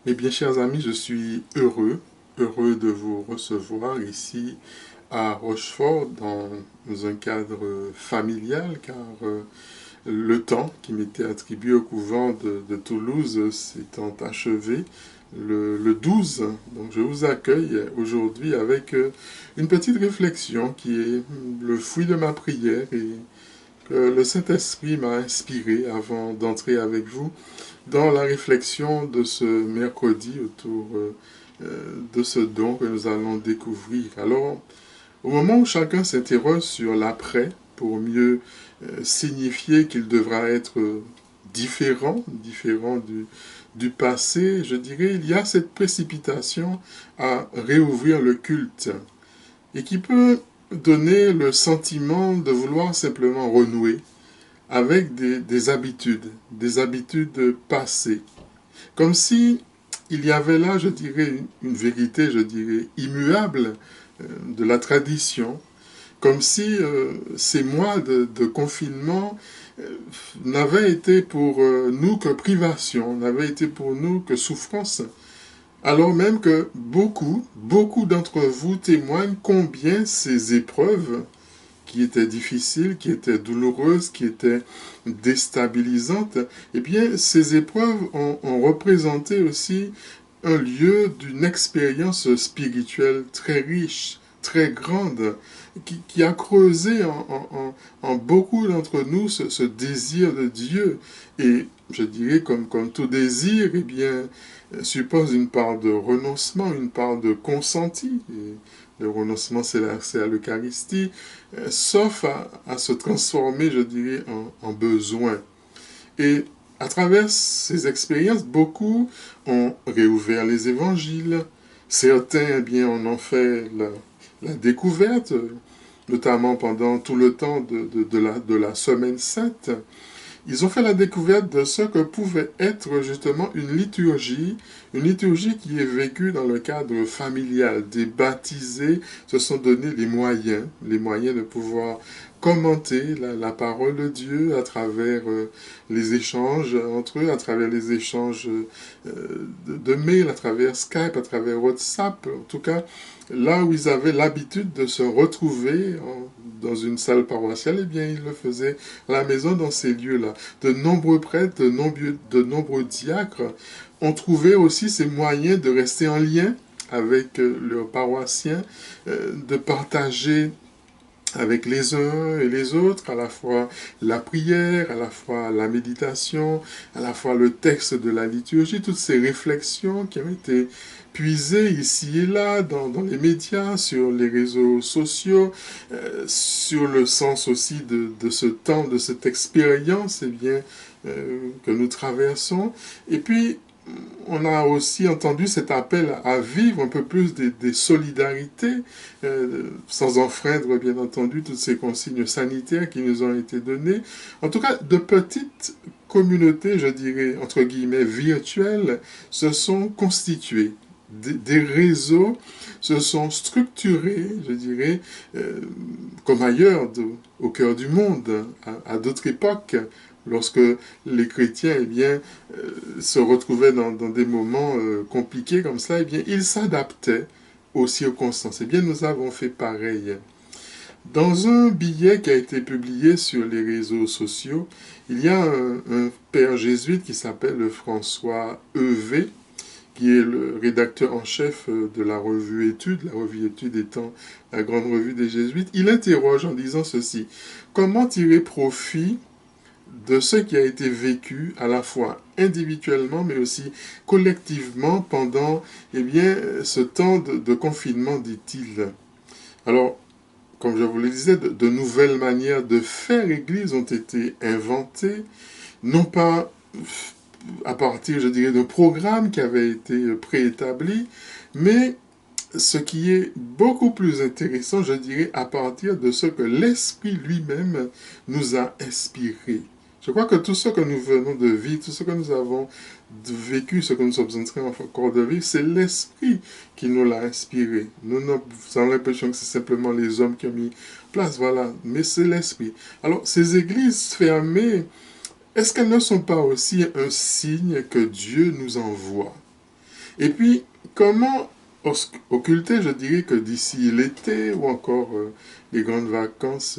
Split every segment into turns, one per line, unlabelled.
Mes bien chers amis, je suis heureux de vous recevoir ici à Rochefort dans un cadre familial car le temps qui m'était attribué au couvent de Toulouse s'étant achevé le 12. Donc je vous accueille aujourd'hui avec une petite réflexion qui est le fruit de ma prière et que le Saint-Esprit m'a inspiré avant d'entrer avec vous dans la réflexion de ce mercredi autour de ce don que nous allons découvrir. Alors, au moment où chacun s'interroge sur l'après, pour mieux signifier qu'il devra être différent du passé, je dirais, il y a cette précipitation à réouvrir le culte et qui peut donner le sentiment de vouloir simplement renouer avec des habitudes passées. Comme si il y avait là, je dirais, une vérité, je dirais, immuable de la tradition, comme si ces mois de confinement euh, n'avaient été pour nous que privation, n'avaient été pour nous que souffrance, alors même que beaucoup d'entre vous témoignent combien ces épreuves qui étaient difficiles, qui étaient douloureuses, qui étaient déstabilisantes, eh bien, ces épreuves ont représenté aussi un lieu d'une expérience spirituelle très riche, très grande, qui a creusé en beaucoup d'entre nous ce désir de Dieu. Et je dirais, comme tout désir, eh bien, suppose une part de renoncement, une part de consenti. Et le renoncement, c'est à l'Eucharistie, sauf à se transformer, je dirais, en besoin. Et à travers ces expériences, beaucoup ont réouvert les évangiles. Certains, eh bien, en ont fait la découverte, notamment pendant tout le temps de la semaine sainte. Ils ont fait la découverte de ce que pouvait être justement une liturgie qui est vécue dans le cadre familial. Des baptisés se sont donné les moyens de pouvoir commenter la parole de Dieu à travers les échanges entre eux, à travers les échanges de mails, à travers Skype, à travers WhatsApp. En tout cas, là où ils avaient l'habitude de se retrouver dans une salle paroissiale, eh bien, ils le faisaient à la maison dans ces lieux-là. De nombreux prêtres, de nombreux diacres ont trouvé aussi ces moyens de rester en lien avec leurs paroissiens, de partager avec les uns et les autres, à la fois la prière, à la fois la méditation, à la fois le texte de la liturgie, toutes ces réflexions qui ont été puisées ici et là dans les médias, sur les réseaux sociaux, sur le sens aussi de ce temps, de cette expérience que nous traversons. Et puis, on a aussi entendu cet appel à vivre un peu plus des solidarités, sans enfreindre bien entendu toutes ces consignes sanitaires qui nous ont été données. En tout cas, de petites communautés, je dirais, entre guillemets, virtuelles, se sont constituées. Des réseaux se sont structurés, je dirais, comme ailleurs, au cœur du monde, à d'autres époques, lorsque les chrétiens eh bien, se retrouvaient dans des moments compliqués comme ça, eh bien, ils s'adaptaient aux circonstances. Eh bien, nous avons fait pareil. Dans un billet qui a été publié sur les réseaux sociaux, il y a un père jésuite qui s'appelle François EV, qui est le rédacteur en chef de la revue Études, la revue Études étant la grande revue des jésuites. Il interroge en disant ceci: comment tirer profit de ce qui a été vécu à la fois individuellement mais aussi collectivement pendant eh bien, ce temps de confinement, dit-il. Alors, comme je vous le disais, de nouvelles manières de faire Église ont été inventées, non pas à partir, je dirais, d'un programme qui avait été préétabli, mais ce qui est beaucoup plus intéressant, je dirais, à partir de ce que l'Esprit lui-même nous a inspiré. Je crois que tout ce que nous venons de vivre, tout ce que nous avons vécu, ce que nous sommes en train encore de vivre, c'est l'Esprit qui nous l'a inspiré. Nous avons l'impression que c'est simplement les hommes qui ont mis place, voilà, mais c'est l'Esprit. Alors, ces églises fermées, est-ce qu'elles ne sont pas aussi un signe que Dieu nous envoie? Et puis, comment occulter, je dirais que d'ici l'été ou encore les grandes vacances,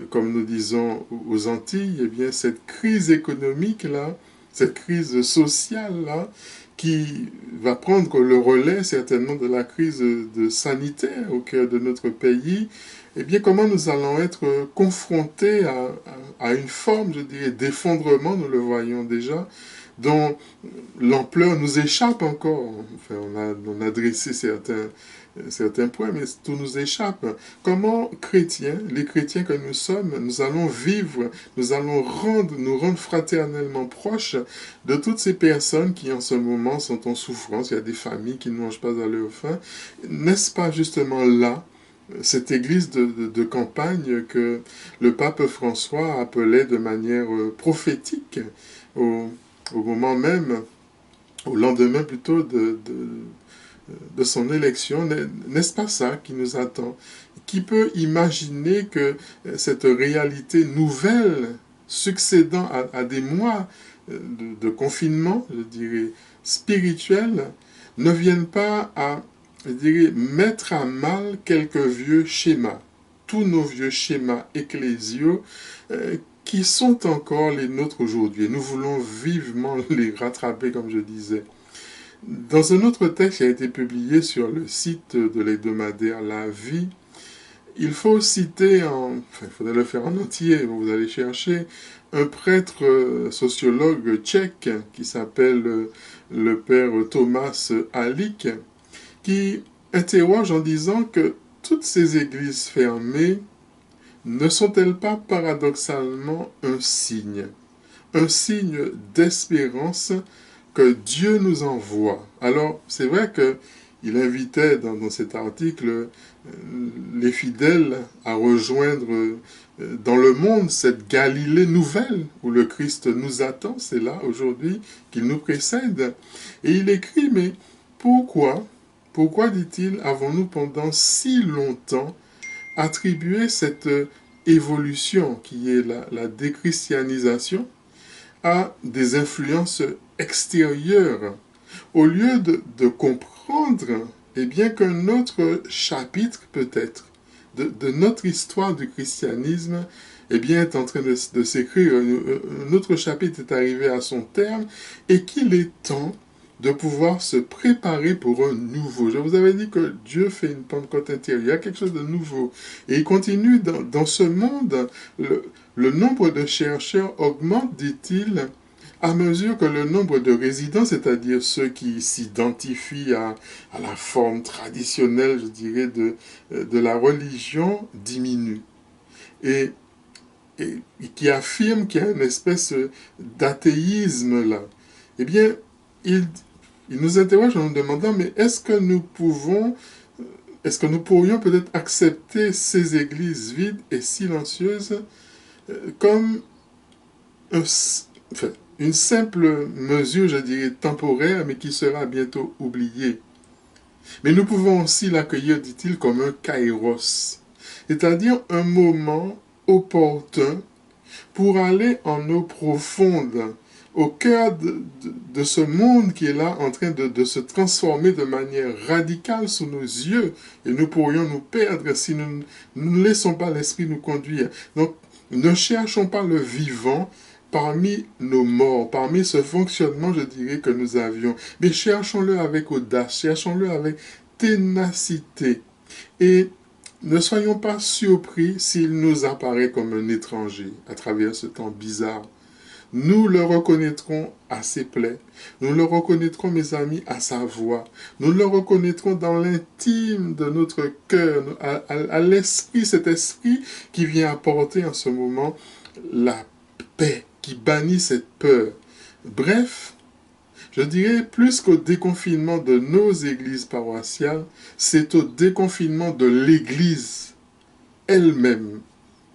comme nous disons aux Antilles, eh bien, cette crise économique-là, cette crise sociale-là, qui va prendre le relais certainement de la crise sanitaire au cœur de notre pays, eh bien, comment nous allons être confrontés à une forme, je dirais, d'effondrement, nous le voyons déjà, dont l'ampleur nous échappe encore. Enfin, on a dressé certains points, mais tout nous échappe. Comment chrétiens, les chrétiens que nous sommes, nous allons vivre, nous allons nous rendre fraternellement proches de toutes ces personnes qui en ce moment sont en souffrance. Il y a des familles qui ne mangent pas à leur faim. N'est-ce pas justement là cette église de campagne que le pape François appelait de manière prophétique au moment même, au lendemain plutôt de son élection? N'est-ce pas ça qui nous attend? Qui peut imaginer que cette réalité nouvelle, succédant à des mois de confinement, je dirais, spirituel, ne vienne pas à, je dirais, mettre à mal quelques vieux schémas, tous nos vieux schémas ecclésiaux qui sont encore les nôtres aujourd'hui. Nous voulons vivement les rattraper, comme je disais. Dans un autre texte qui a été publié sur le site de l'hebdomadaire La Vie, il faut citer, enfin, il faudrait le faire en entier, vous allez chercher, un prêtre sociologue tchèque qui s'appelle le père Thomas Halik, qui interroge en disant que toutes ces églises fermées ne sont-elles pas paradoxalement un signe d'espérance que Dieu nous envoie? Alors, c'est vrai qu'il invitait dans cet article les fidèles à rejoindre dans le monde cette Galilée nouvelle où le Christ nous attend. C'est là aujourd'hui qu'il nous précède. Et il écrit, mais pourquoi, dit-il, avons-nous pendant si longtemps attribué cette évolution qui est la déchristianisation à des influences extérieures, au lieu de comprendre eh bien qu'un autre chapitre peut-être de notre histoire du christianisme eh bien, est en train de s'écrire, un autre chapitre est arrivé à son terme et qu'il est temps de pouvoir se préparer pour un nouveau. Je vous avais dit que Dieu fait une Pentecôte intérieure, il y a quelque chose de nouveau. Et il continue, dans ce monde, le nombre de chercheurs augmente, dit-il, à mesure que le nombre de résidents, c'est-à-dire ceux qui s'identifient à la forme traditionnelle, je dirais, de la religion, diminue. Et qui affirme qu'il y a une espèce d'athéisme là. Eh bien, il nous interroge en nous demandant, mais est-ce que nous pourrions peut-être accepter ces églises vides et silencieuses comme une simple mesure, je dirais, temporaire, mais qui sera bientôt oubliée? Mais nous pouvons aussi l'accueillir, dit-il, comme un kairos, c'est-à-dire un moment opportun pour aller en eau profonde, au cœur de ce monde qui est là en train de se transformer de manière radicale sous nos yeux. Et nous pourrions nous perdre si nous ne laissons pas l'esprit nous conduire. Donc, ne cherchons pas le vivant parmi nos morts, parmi ce fonctionnement, je dirais, que nous avions. Mais cherchons-le avec audace, cherchons-le avec ténacité. Et ne soyons pas surpris s'il nous apparaît comme un étranger à travers ce temps bizarre. Nous le reconnaîtrons à ses plaies. Nous le reconnaîtrons, mes amis, à sa voix. Nous le reconnaîtrons dans l'intime de notre cœur, à l'esprit, cet esprit qui vient apporter en ce moment la paix, qui bannit cette peur. Bref, je dirais plus qu'au déconfinement de nos églises paroissiales, c'est au déconfinement de l'église elle-même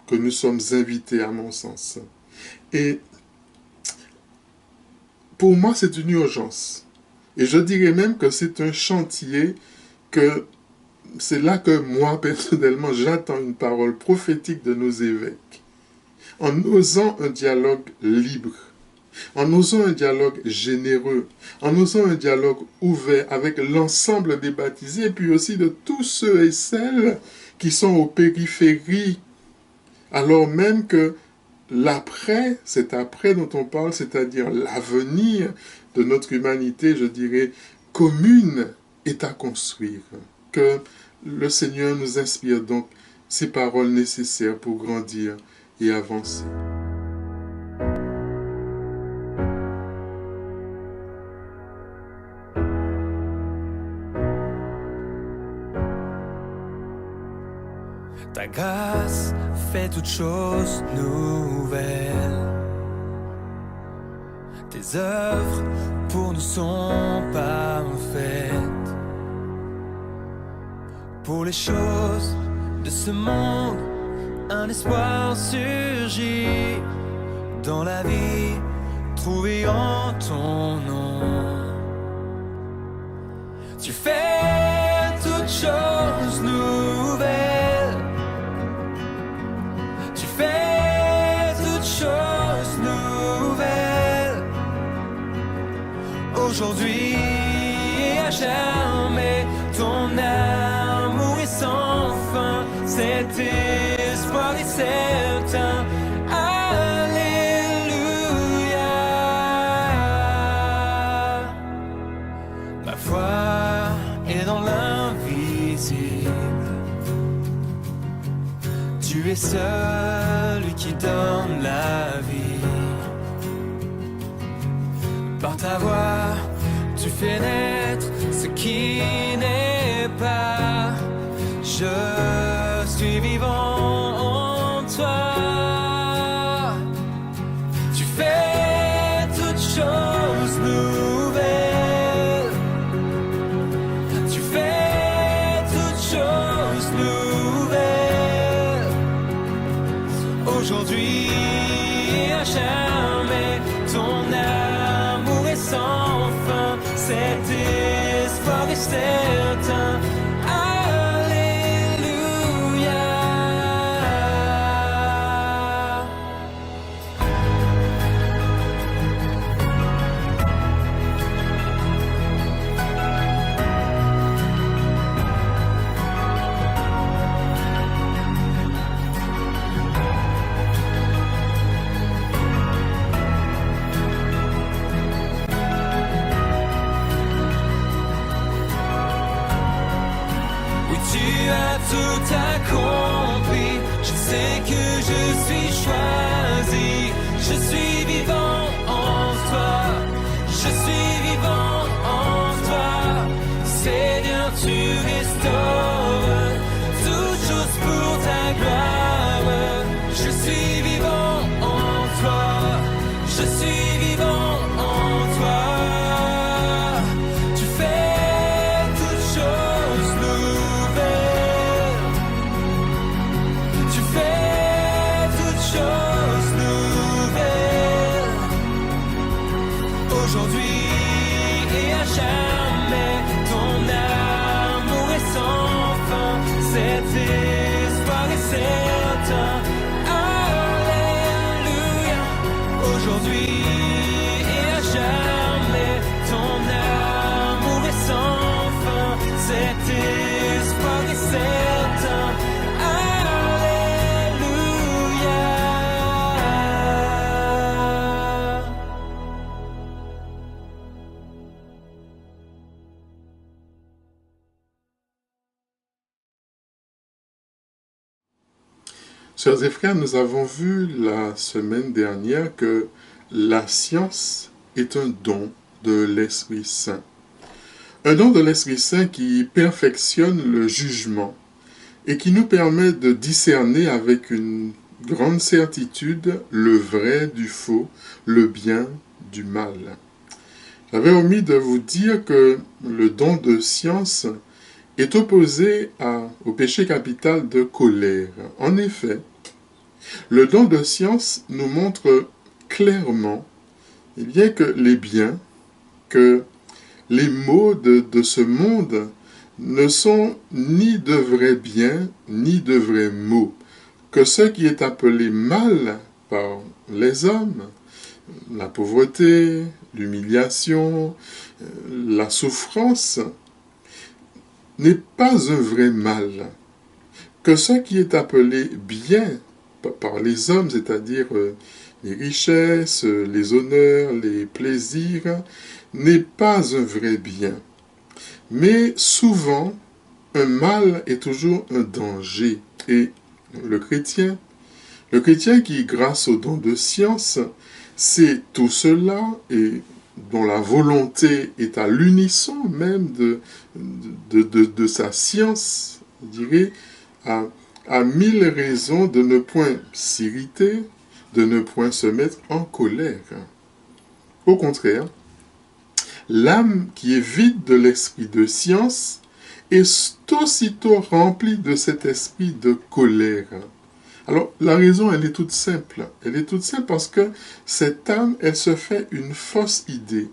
que nous sommes invités, à mon sens. Et pour moi, c'est une urgence. Et je dirais même que c'est un chantier que c'est là que moi, personnellement, j'attends une parole prophétique de nos évêques. En osant un dialogue libre, en osant un dialogue généreux, en osant un dialogue ouvert avec l'ensemble des baptisés, et puis aussi de tous ceux et celles qui sont aux périphéries, alors même que l'après, cet après dont on parle, c'est-à-dire l'avenir de notre humanité, je dirais, commune, est à construire. Que le Seigneur nous inspire donc ces paroles nécessaires pour grandir et avancer.
Ta grâce fait toutes choses nouvelles. Tes œuvres pour nous sont parfaites. Pour les choses de ce monde, un espoir surgit dans la vie trouvée en ton nom. Tu fais toutes choses nouvelles. Tu fais toutes choses nouvelles. Aujourd'hui et à jamais, ton amour est sans fin. Cet espoir est certain. Alléluia. Ma foi est dans l'invisible. Tu es celui qui donne la vie. Par ta voix, tu fais naître ce qui n'est pas. Je suis vivant en toi. Tu fais toutes choses nouvelles. Tu fais toutes choses nouvelles. Aujourd'hui et à jamais, ton amour est sans fin. Cet espoir est certain. Tout accompli, je sais que je suis choisi, je suis vivant en toi, je suis vivant en toi. Seigneur, tu restaures toutes choses pour ta gloire. Je suis vivant en toi, je suis vivant en toi. Tu fais toutes choses nouvelles. Tu fais toutes choses nouvelles. Aujourd'hui et à jamais, ton amour est sans fin. Cet espoir est certain. Alléluia. Aujourd'hui et à jamais, ton amour est sans fin. Cet espoir est certain.
Chers et frères, nous avons vu la semaine dernière que la science est un don de l'Esprit Saint. Un don de l'Esprit Saint qui perfectionne le jugement et qui nous permet de discerner avec une grande certitude le vrai du faux, le bien du mal. J'avais omis de vous dire que le don de science est opposé au péché capital de colère. En effet, le don de science nous montre clairement bien que les biens, que les maux de ce monde ne sont ni de vrais biens, ni de vrais maux, que ce qui est appelé mal par les hommes la pauvreté, l'humiliation, la souffrance, n'est pas un vrai mal. Que ce qui est appelé bien par les hommes, c'est-à-dire les richesses, les honneurs, les plaisirs, n'est pas un vrai bien. Mais souvent, un mal est toujours un danger. Et le chrétien qui, grâce au don de science, sait tout cela et dont la volonté est à l'unisson même de sa science, je dirais, a mille raisons de ne point s'irriter, de ne point se mettre en colère. Au contraire, l'âme qui est vide de l'esprit de science est aussitôt remplie de cet esprit de colère. Alors, la raison, elle est toute simple. Elle est toute simple parce que cette âme, elle se fait une fausse idée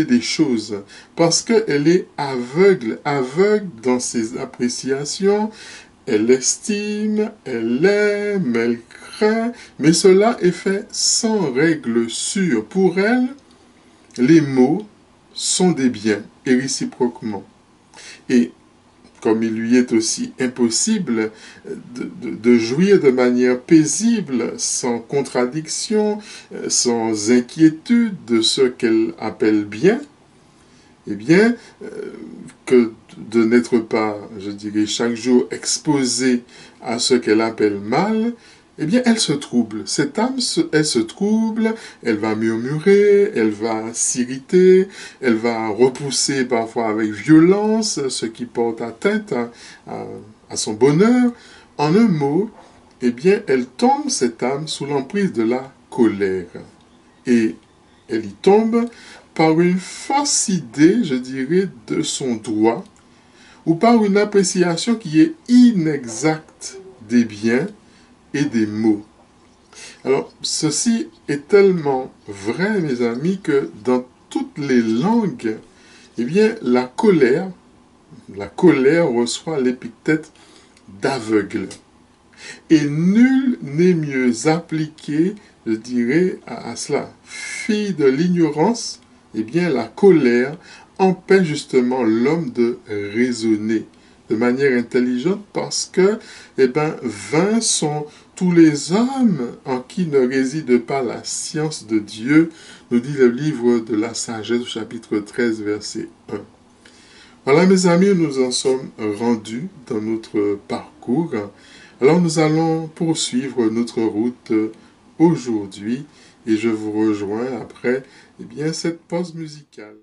des choses, parce qu'elle est aveugle dans ses appréciations, elle estime, elle aime, elle craint, mais cela est fait sans règle sûre. Pour elle, les mots sont des biens, et réciproquement. Et comme il lui est aussi impossible de jouir de manière paisible, sans contradiction, sans inquiétude de ce qu'elle appelle bien, eh bien, que de n'être pas, je dirais, chaque jour exposée à ce qu'elle appelle mal, eh bien, elle se trouble. Cette âme, elle se trouble, elle va murmurer, elle va s'irriter, elle va repousser parfois avec violence ce qui porte atteinte à son bonheur. En un mot, eh bien, elle tombe, cette âme, sous l'emprise de la colère. Et elle y tombe par une fausse idée, je dirais, de son droit, ou par une appréciation qui est inexacte des biens et des mots. Alors, ceci est tellement vrai, mes amis, que dans toutes les langues, eh bien, la colère reçoit l'épithète d'aveugle. Et nul n'est mieux appliqué, je dirais, à cela. Fille de l'ignorance, eh bien, la colère empêche justement l'homme de raisonner de manière intelligente parce que, eh bien, vains sont tous les hommes en qui ne réside pas la science de Dieu, nous dit le livre de la sagesse, chapitre 13, verset 1. Voilà, mes amis, nous en sommes rendus dans notre parcours. Alors, nous allons poursuivre notre route aujourd'hui et je vous rejoins après, eh bien, cette pause musicale.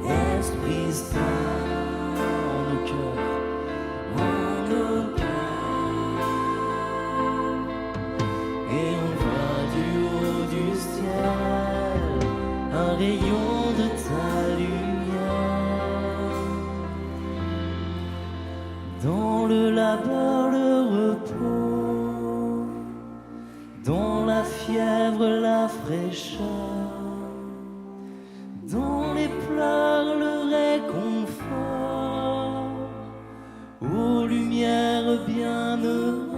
Esprit Saint, en nos cœurs, en nos cœurs. Et on voit du haut du ciel un rayon de ta lumière. Dans le labeur, le repos, dans la fièvre, la fraîcheur, dans les pleurs, le réconfort, ô lumière bienheureuse,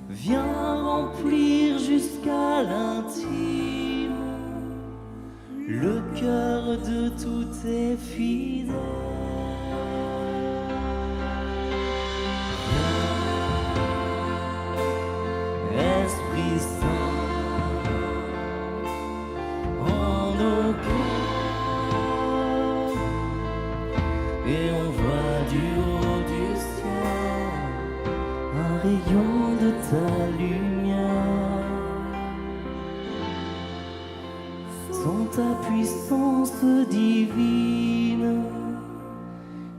viens remplir jusqu'à l'intime le cœur de tous tes fidèles. Esprit Saint, en nos cœurs, et on voit du haut du ciel un rayon de ta lumière. Sans ta puissance divine,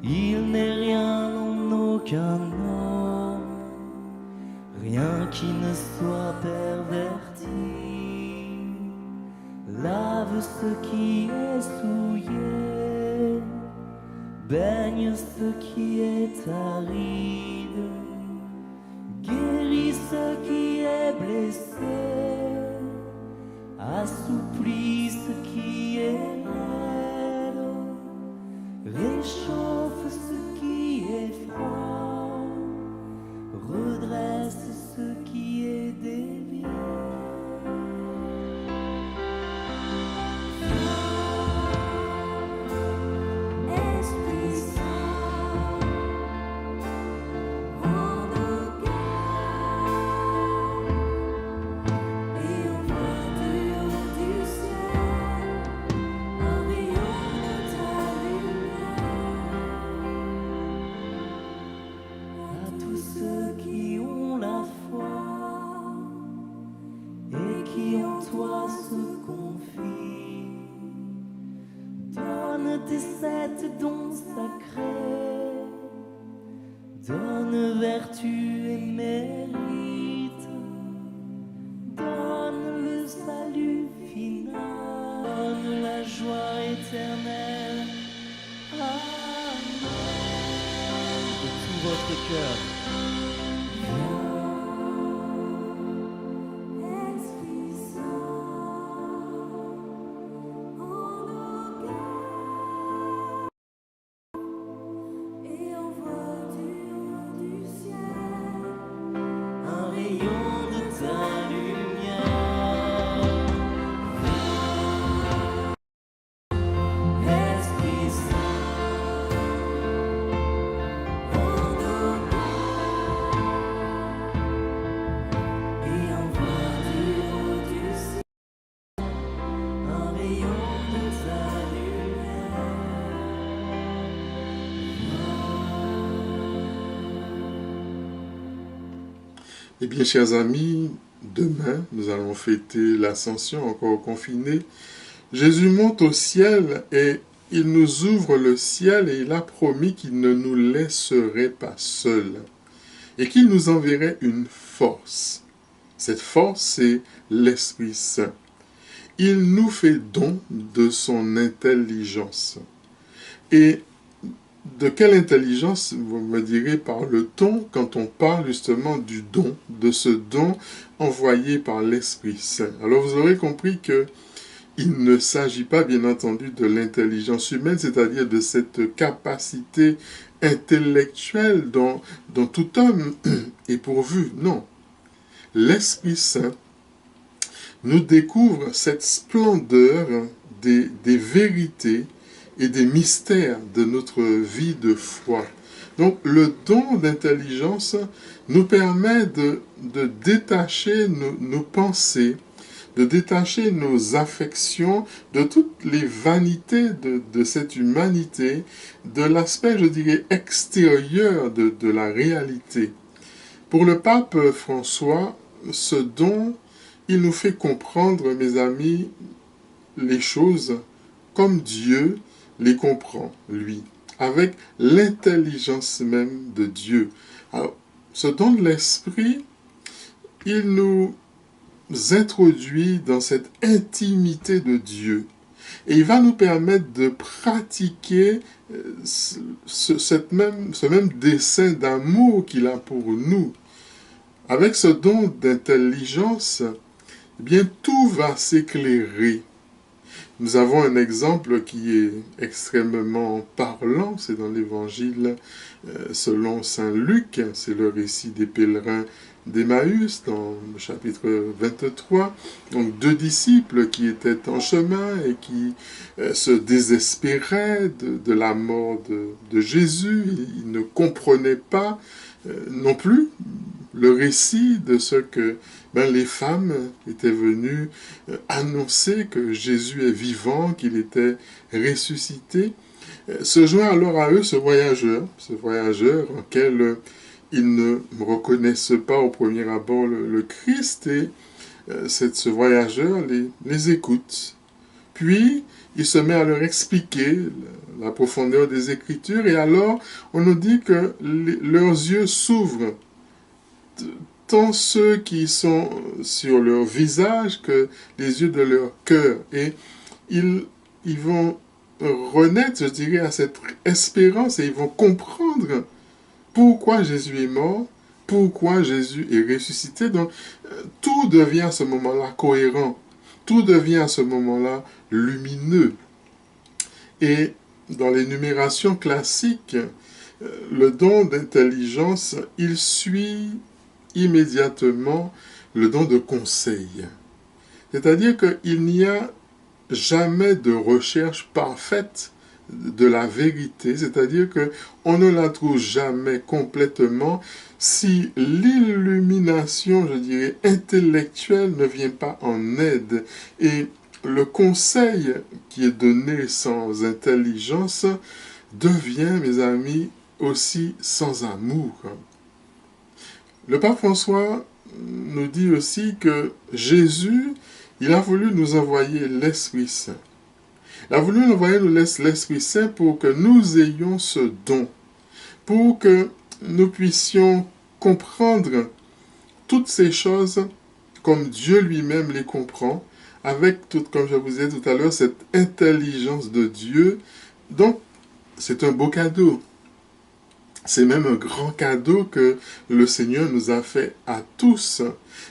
il n'est rien en aucun homme, rien qui ne soit perverti. Lave ce qui est souillé, baigne ce qui est aride, guéris ce qui est blessé, assouplis ce qui est raide, réchauffe ce qui est froid, redresse ce qui est dévié. Esprit Saint, en nos cœurs, et on voit du haut du ciel un rayon de ta lumière. À tous ceux qui ont la foi et qui en toi se confient, donne tes 7 dons sacrés, donne vertu et mérite, donne le salut final, donne la joie éternelle. Amen. De tout votre cœur. Esprit Saint, en nos cœurs, et on voit du haut du ciel un rayon de ta lumière. Esprit Saint, en nos cœurs, et on voit du haut du ciel un rayon de ta lumière.
Eh bien, chers amis, demain, nous allons fêter l'Ascension encore confinée. Jésus monte au ciel et il nous ouvre le ciel et il a promis qu'il ne nous laisserait pas seuls et qu'il nous enverrait une force. Cette force, c'est l'Esprit Saint. Il nous fait don de son intelligence. Et de quelle intelligence, vous me direz, parle-t-on quand on parle justement du don, de ce don envoyé par l'Esprit Saint? Alors vous aurez compris que il ne s'agit pas bien entendu de l'intelligence humaine, c'est-à-dire de cette capacité intellectuelle dont tout homme est pourvu. Non. L'Esprit Saint nous découvre cette splendeur des vérités et des mystères de notre vie de foi. Donc le don d'intelligence nous permet de détacher nos pensées, de détacher nos affections de toutes les vanités de cette humanité, de l'aspect, je dirais, extérieur de la réalité. Pour le pape François, ce don, il nous fait comprendre, mes amis, les choses comme Dieu les comprend, lui, avec l'intelligence même de Dieu. Alors, ce don de l'esprit, il nous introduit dans cette intimité de Dieu. Et il va nous permettre de pratiquer ce même dessein d'amour qu'il a pour nous. Avec ce don d'intelligence, eh bien, tout va s'éclairer. Nous avons un exemple qui est extrêmement parlant, c'est dans l'évangile selon saint Luc, c'est le récit des pèlerins d'Emmaüs dans le chapitre 23. Donc 2 disciples qui étaient en chemin et qui se désespéraient de la mort de Jésus. Ils ne comprenaient pas non plus le récit de ce que les femmes étaient venues annoncer que Jésus est vivant, qu'il était ressuscité. Se joint alors à eux ce voyageur en quel ils ne reconnaissent pas au premier abord le Christ, et ce voyageur les écoute. Puis, il se met à leur expliquer la profondeur des Écritures, et alors on nous dit que leurs yeux s'ouvrent, tant ceux qui sont sur leur visage que les yeux de leur cœur. Et ils vont renaître, je dirais, à cette espérance, et ils vont comprendre pourquoi Jésus est mort, pourquoi Jésus est ressuscité. Donc, tout devient à ce moment-là cohérent, tout devient à ce moment-là lumineux. Et dans l'énumération classique, le don d'intelligence, il suit immédiatement le don de conseil. C'est-à-dire qu'il n'y a jamais de recherche parfaite de la vérité, c'est-à-dire qu'on ne la trouve jamais complètement si l'illumination, je dirais, intellectuelle ne vient pas en aide. Et le conseil qui est donné sans intelligence devient, mes amis, aussi sans amour. Le pape François nous dit aussi que Jésus, il a voulu nous envoyer l'Esprit Saint. Il a voulu nous envoyer l'Esprit Saint pour que nous ayons ce don, pour que nous puissions comprendre toutes ces choses comme Dieu lui-même les comprend, avec, comme je vous ai dit tout à l'heure, cette intelligence de Dieu. Donc, c'est un beau cadeau. C'est même un grand cadeau que le Seigneur nous a fait à tous.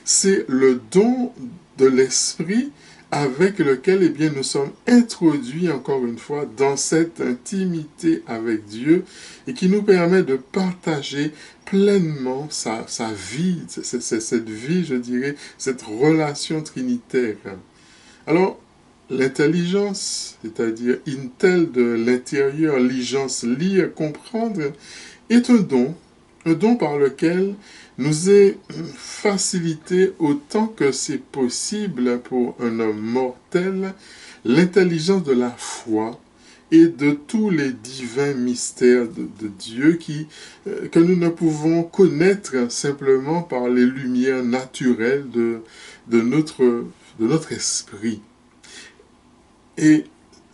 C'est le don de l'Esprit avec lequel nous sommes introduits encore une fois dans cette intimité avec Dieu et qui nous permet de partager pleinement sa vie, cette vie, je dirais, cette relation trinitaire. Alors, l'intelligence, c'est-à-dire intel de l'intérieur, ligens, lire, comprendre, est un don par lequel nous est facilité autant que c'est possible pour un homme mortel l'intelligence de la foi et de tous les divins mystères de Dieu que nous ne pouvons connaître simplement par les lumières naturelles de notre esprit. Et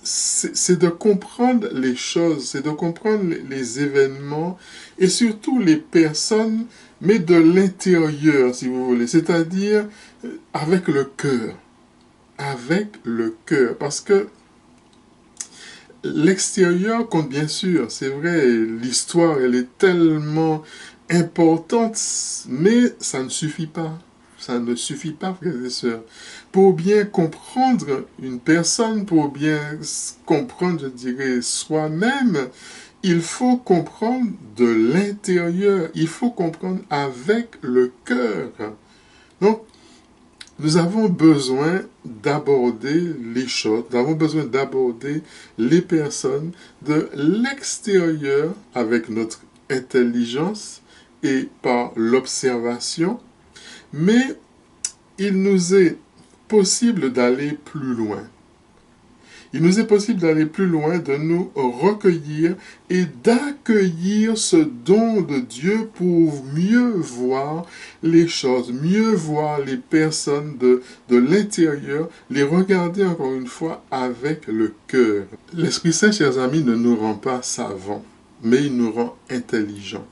c'est de comprendre les choses, c'est de comprendre les événements et surtout les personnes, mais de l'intérieur, si vous voulez, c'est-à-dire avec le cœur. Avec le cœur, parce que l'extérieur compte bien sûr, c'est vrai, l'histoire, elle est tellement importante, mais ça ne suffit pas. Ça ne suffit pas, frères et sœurs. Pour bien comprendre une personne, pour bien comprendre, je dirais, soi-même, il faut comprendre de l'intérieur. Il faut comprendre avec le cœur. Donc, nous avons besoin d'aborder les choses, nous avons besoin d'aborder les personnes de l'extérieur avec notre intelligence et par l'observation. Mais il nous est possible d'aller plus loin. il nous est possible d'aller plus loin, de nous recueillir et d'accueillir ce don de Dieu pour mieux voir les choses, mieux voir les personnes de l'intérieur, les regarder encore une fois avec le cœur. L'Esprit Saint, chers amis, ne nous rend pas savants, mais il nous rend intelligents.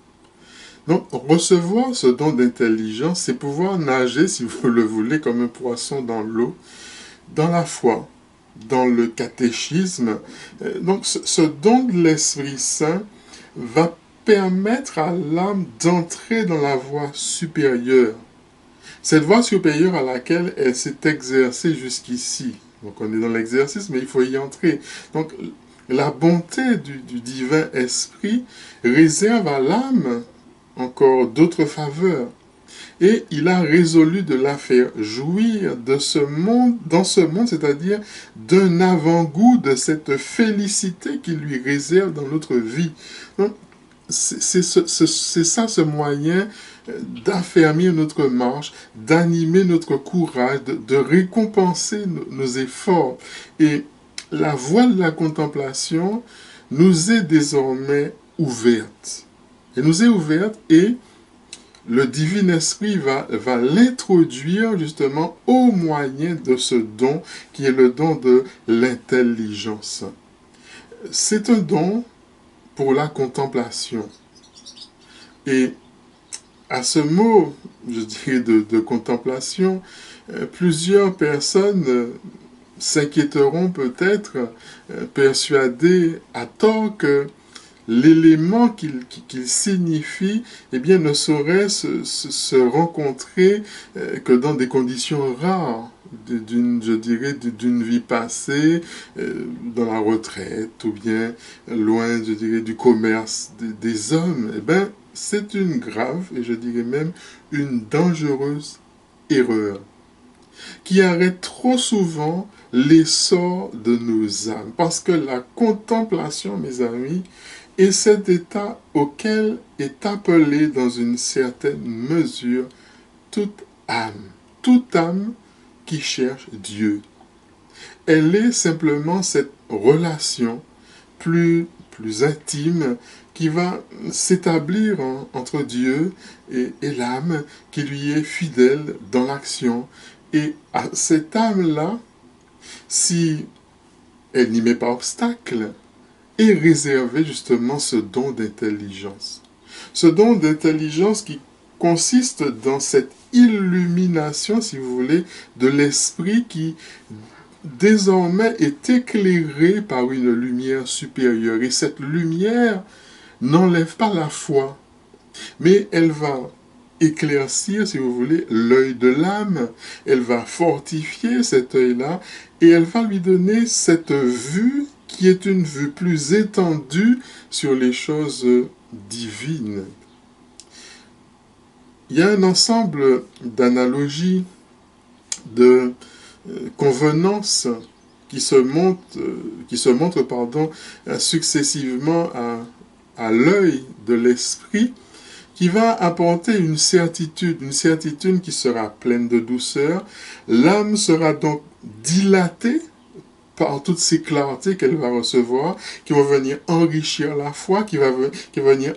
Donc, recevoir ce don d'intelligence, c'est pouvoir nager, si vous le voulez, comme un poisson dans l'eau, dans la foi, dans le catéchisme. Donc, ce don de l'Esprit Saint va permettre à l'âme d'entrer dans la voie supérieure. Cette voie supérieure à laquelle elle s'est exercée jusqu'ici. Donc, on est dans l'exercice, mais il faut y entrer. Donc, la bonté du divin esprit réserve à l'âme encore d'autres faveurs. Et il a résolu de la faire jouir de ce monde, dans ce monde, c'est-à-dire d'un avant-goût de cette félicité qu'il lui réserve dans notre vie. Donc, c'est ça ce moyen d'affermir notre marche, d'animer notre courage, de récompenser nos efforts. Et la voie de la contemplation nous est désormais ouverte. Elle nous est ouverte et le divin esprit va l'introduire justement au moyen de ce don qui est le don de l'intelligence. C'est un don pour la contemplation. Et à ce mot, je dirais, de contemplation, plusieurs personnes s'inquiéteront peut-être, persuadées à tort que l'élément qu'il signifie, eh bien, ne saurait se rencontrer que dans des conditions rares, je dirais, d'une vie passée, dans la retraite, ou bien loin, je dirais, du commerce des hommes. Eh bien, c'est une grave, et je dirais même une dangereuse erreur, qui arrête trop souvent l'essor de nos âmes. Parce que la contemplation, mes amis, est cet état auquel est appelée dans une certaine mesure toute âme qui cherche Dieu. Elle est simplement cette relation plus intime qui va s'établir entre Dieu et l'âme qui lui est fidèle dans l'action. Et à cette âme-là, si elle n'y met pas obstacle, est réservé justement ce don d'intelligence. Ce don d'intelligence qui consiste dans cette illumination, si vous voulez, de l'esprit qui désormais est éclairé par une lumière supérieure. Et cette lumière n'enlève pas la foi, mais elle va éclaircir, si vous voulez, l'œil de l'âme, elle va fortifier cet œil-là, et elle va lui donner cette vue qui est une vue plus étendue sur les choses divines. Il y a un ensemble d'analogies, de convenances qui se montrent successivement à l'œil de l'esprit, qui va apporter une certitude qui sera pleine de douceur. L'âme sera donc dilatée par toutes ces clartés qu'elle va recevoir, qui vont venir enrichir la foi, qui va venir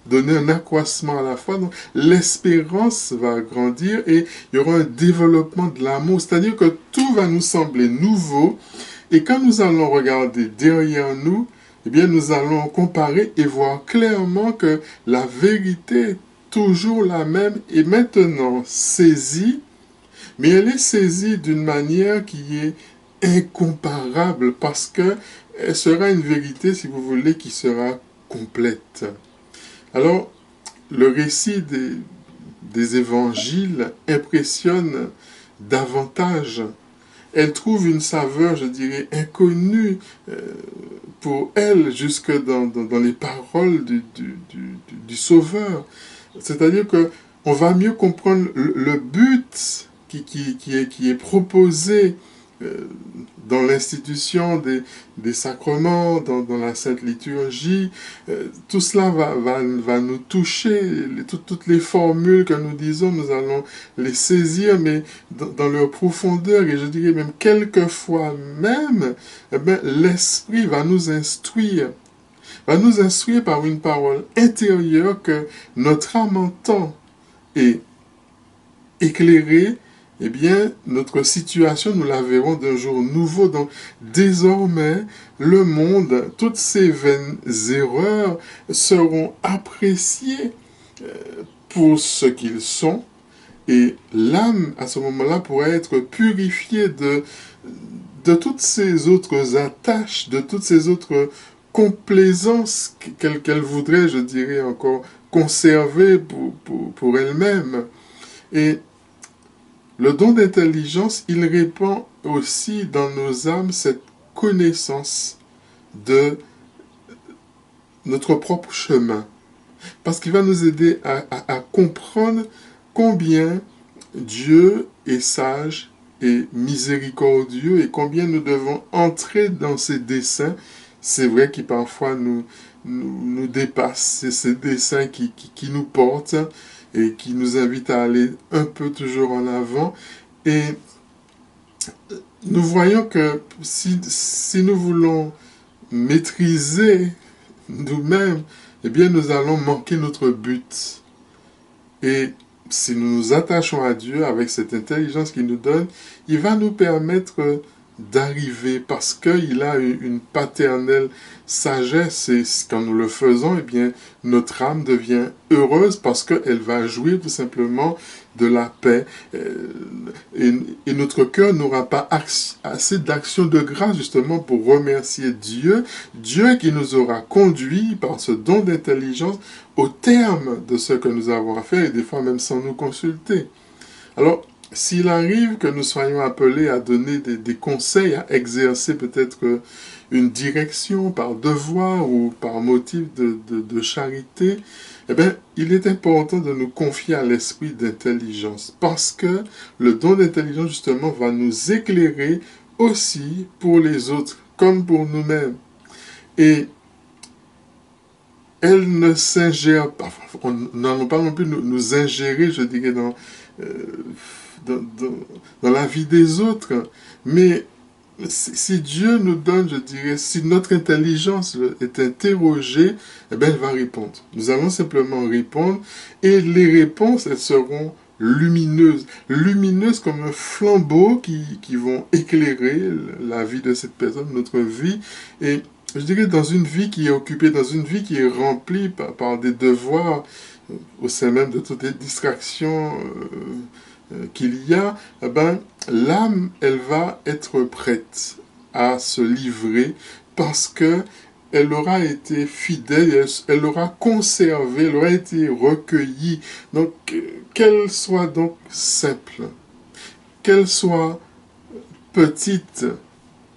donner un accroissement à la foi. Donc, l'espérance va grandir et il y aura un développement de l'amour. C'est-à-dire que tout va nous sembler nouveau. Et quand nous allons regarder derrière nous, eh bien, nous allons comparer et voir clairement que la vérité est toujours la même et maintenant saisie, mais elle est saisie d'une manière qui est incomparable parce que elle sera une vérité, si vous voulez, qui sera complète. Alors, le récit des évangiles impressionne davantage. Elle trouve une saveur, je dirais, inconnue pour elle, jusque dans les paroles du Sauveur. C'est-à-dire que on va mieux comprendre le but qui est proposé dans l'institution des sacrements, dans la Sainte Liturgie. Tout cela va nous toucher. Toutes les formules que nous disons, nous allons les saisir, mais dans leur profondeur, et je dirais même quelquefois même, eh bien, l'Esprit va nous instruire par une parole intérieure que notre âme entend. Et éclairée, eh bien, notre situation, nous la verrons d'un jour nouveau. Donc, désormais, le monde, toutes ces vaines erreurs seront appréciées pour ce qu'ils sont. Et l'âme, à ce moment-là, pourra être purifiée de toutes ces autres attaches, de toutes ces autres complaisances qu'elle voudrait, je dirais encore, conserver pour elle-même. Et le don d'intelligence, il répand aussi dans nos âmes cette connaissance de notre propre chemin. Parce qu'il va nous aider à comprendre combien Dieu est sage et miséricordieux et combien nous devons entrer dans ses desseins. C'est vrai qu'il parfois nous dépasse. C'est ces desseins qui nous portent et qui nous invitent à aller un peu toujours en avant. Et nous voyons que si nous voulons maîtriser nous-mêmes, eh bien nous allons manquer notre but. Et si nous nous attachons à Dieu avec cette intelligence qu'il nous donne, il va nous permettre d'arriver parce qu'il a une paternelle sagesse et quand nous le faisons, eh bien, notre âme devient heureuse parce qu'elle va jouir tout simplement de la paix et notre cœur n'aura pas assez d'action de grâce justement pour remercier Dieu qui nous aura conduits par ce don d'intelligence au terme de ce que nous avons à faire et des fois même sans nous consulter. Alors, s'il arrive que nous soyons appelés à donner des conseils, à exercer peut-être une direction par devoir ou par motif de charité, eh bien, il est important de nous confier à l'esprit d'intelligence parce que le don d'intelligence, justement, va nous éclairer aussi pour les autres comme pour nous-mêmes. Et elle ne s'ingère pas, on n'allons pas non plus nous ingérer, je dirais, dans la vie des autres, mais si Dieu nous donne, je dirais, si notre intelligence est interrogée, eh bien, elle va répondre. Nous allons simplement répondre, et les réponses, elles seront lumineuses. Lumineuses comme un flambeau qui vont éclairer la vie de cette personne, notre vie, et je dirais dans une vie qui est occupée, dans une vie qui est remplie par des devoirs, au sein même de toutes les distractions qu'il y a, eh ben, l'âme, elle va être prête à se livrer parce que elle aura été fidèle, elle aura conservé, elle aura été recueillie. Donc, qu'elle soit donc simple, qu'elle soit petite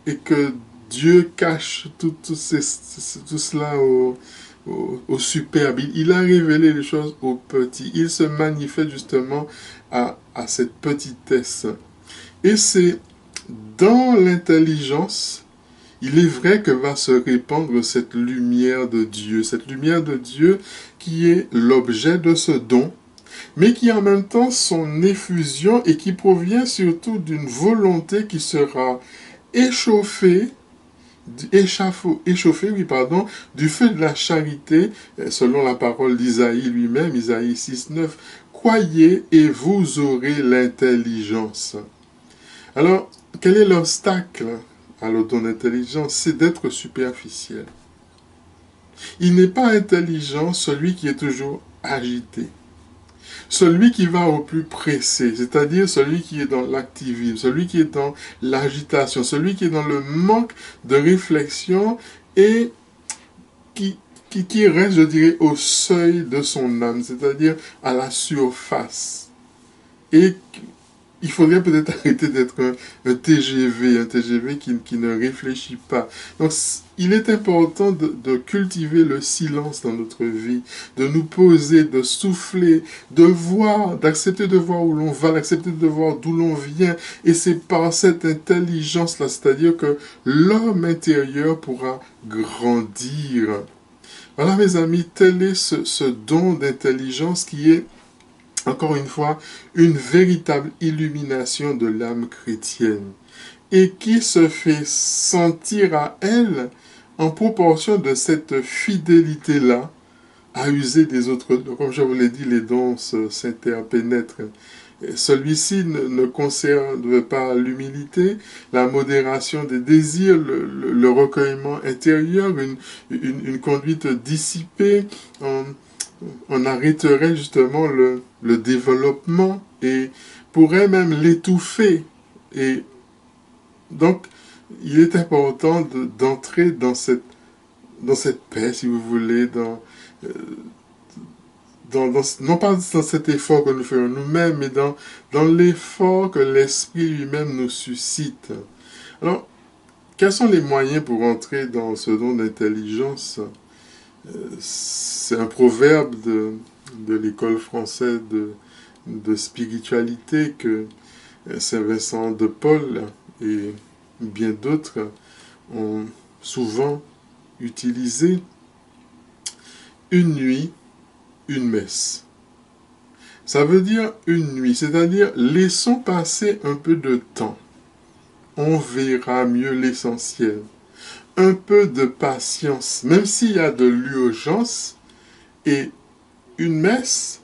et que Dieu cache tout cela au superbe. Il a révélé les choses au petit. Il se manifeste justement à cette petitesse. Et c'est dans l'intelligence, il est vrai que va se répandre cette lumière de Dieu qui est l'objet de ce don, mais qui en même temps son effusion et qui provient surtout d'une volonté qui sera échauffée du feu de la charité, selon la parole d'Isaïe lui-même, Isaïe 6,9, croyez et vous aurez l'intelligence. Alors, quel est l'obstacle à le don d'intelligence? C'est d'être superficiel. Il n'est pas intelligent celui qui est toujours agité. Celui qui va au plus pressé, c'est-à-dire celui qui est dans l'activisme, celui qui est dans l'agitation, celui qui est dans le manque de réflexion et qui reste, je dirais, au seuil de son âme, c'est-à-dire à la surface. Et il faudrait peut-être arrêter d'être un TGV qui ne réfléchit pas. Donc, il est important de cultiver le silence dans notre vie, de nous poser, de souffler, de voir, d'accepter de voir où l'on va, d'accepter de voir d'où l'on vient. Et c'est par cette intelligence-là, c'est-à-dire que l'homme intérieur pourra grandir. Voilà, mes amis, tel est ce don d'intelligence qui est, encore une fois, une véritable illumination de l'âme chrétienne et qui se fait sentir à elle en proportion de cette fidélité-là à user des autres dons. Comme je vous l'ai dit, les dons s'interpénètrent. Celui-ci ne conserve pas l'humilité, la modération des désirs, le recueillement intérieur, une conduite dissipée. On arrêterait justement le développement et pourrait même l'étouffer. Et donc, il est important d'entrer dans cette paix, si vous voulez, non pas dans cet effort que nous faisons nous-mêmes, mais dans l'effort que l'Esprit lui-même nous suscite. Alors, quels sont les moyens pour entrer dans ce don d'intelligence? C'est un proverbe de l'école française de spiritualité que Saint Vincent de Paul et bien d'autres ont souvent utilisé. Une nuit, une messe. Ça veut dire une nuit, c'est-à-dire laissons passer un peu de temps. On verra mieux l'essentiel. Un peu de patience, même s'il y a de l'urgence, et une messe,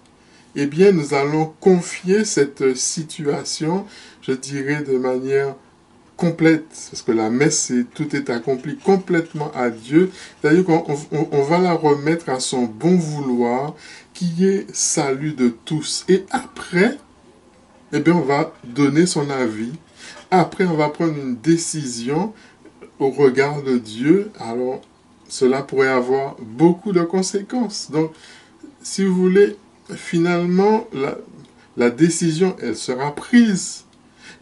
eh bien nous allons confier cette situation, je dirais de manière complète, parce que la messe, tout est accompli complètement à Dieu, c'est-à-dire qu'on va la remettre à son bon vouloir, qui est salut de tous. Et après, eh bien, on va donner son avis, après on va prendre une décision au regard de Dieu, alors cela pourrait avoir beaucoup de conséquences. Donc, si vous voulez, finalement, la décision, elle sera prise,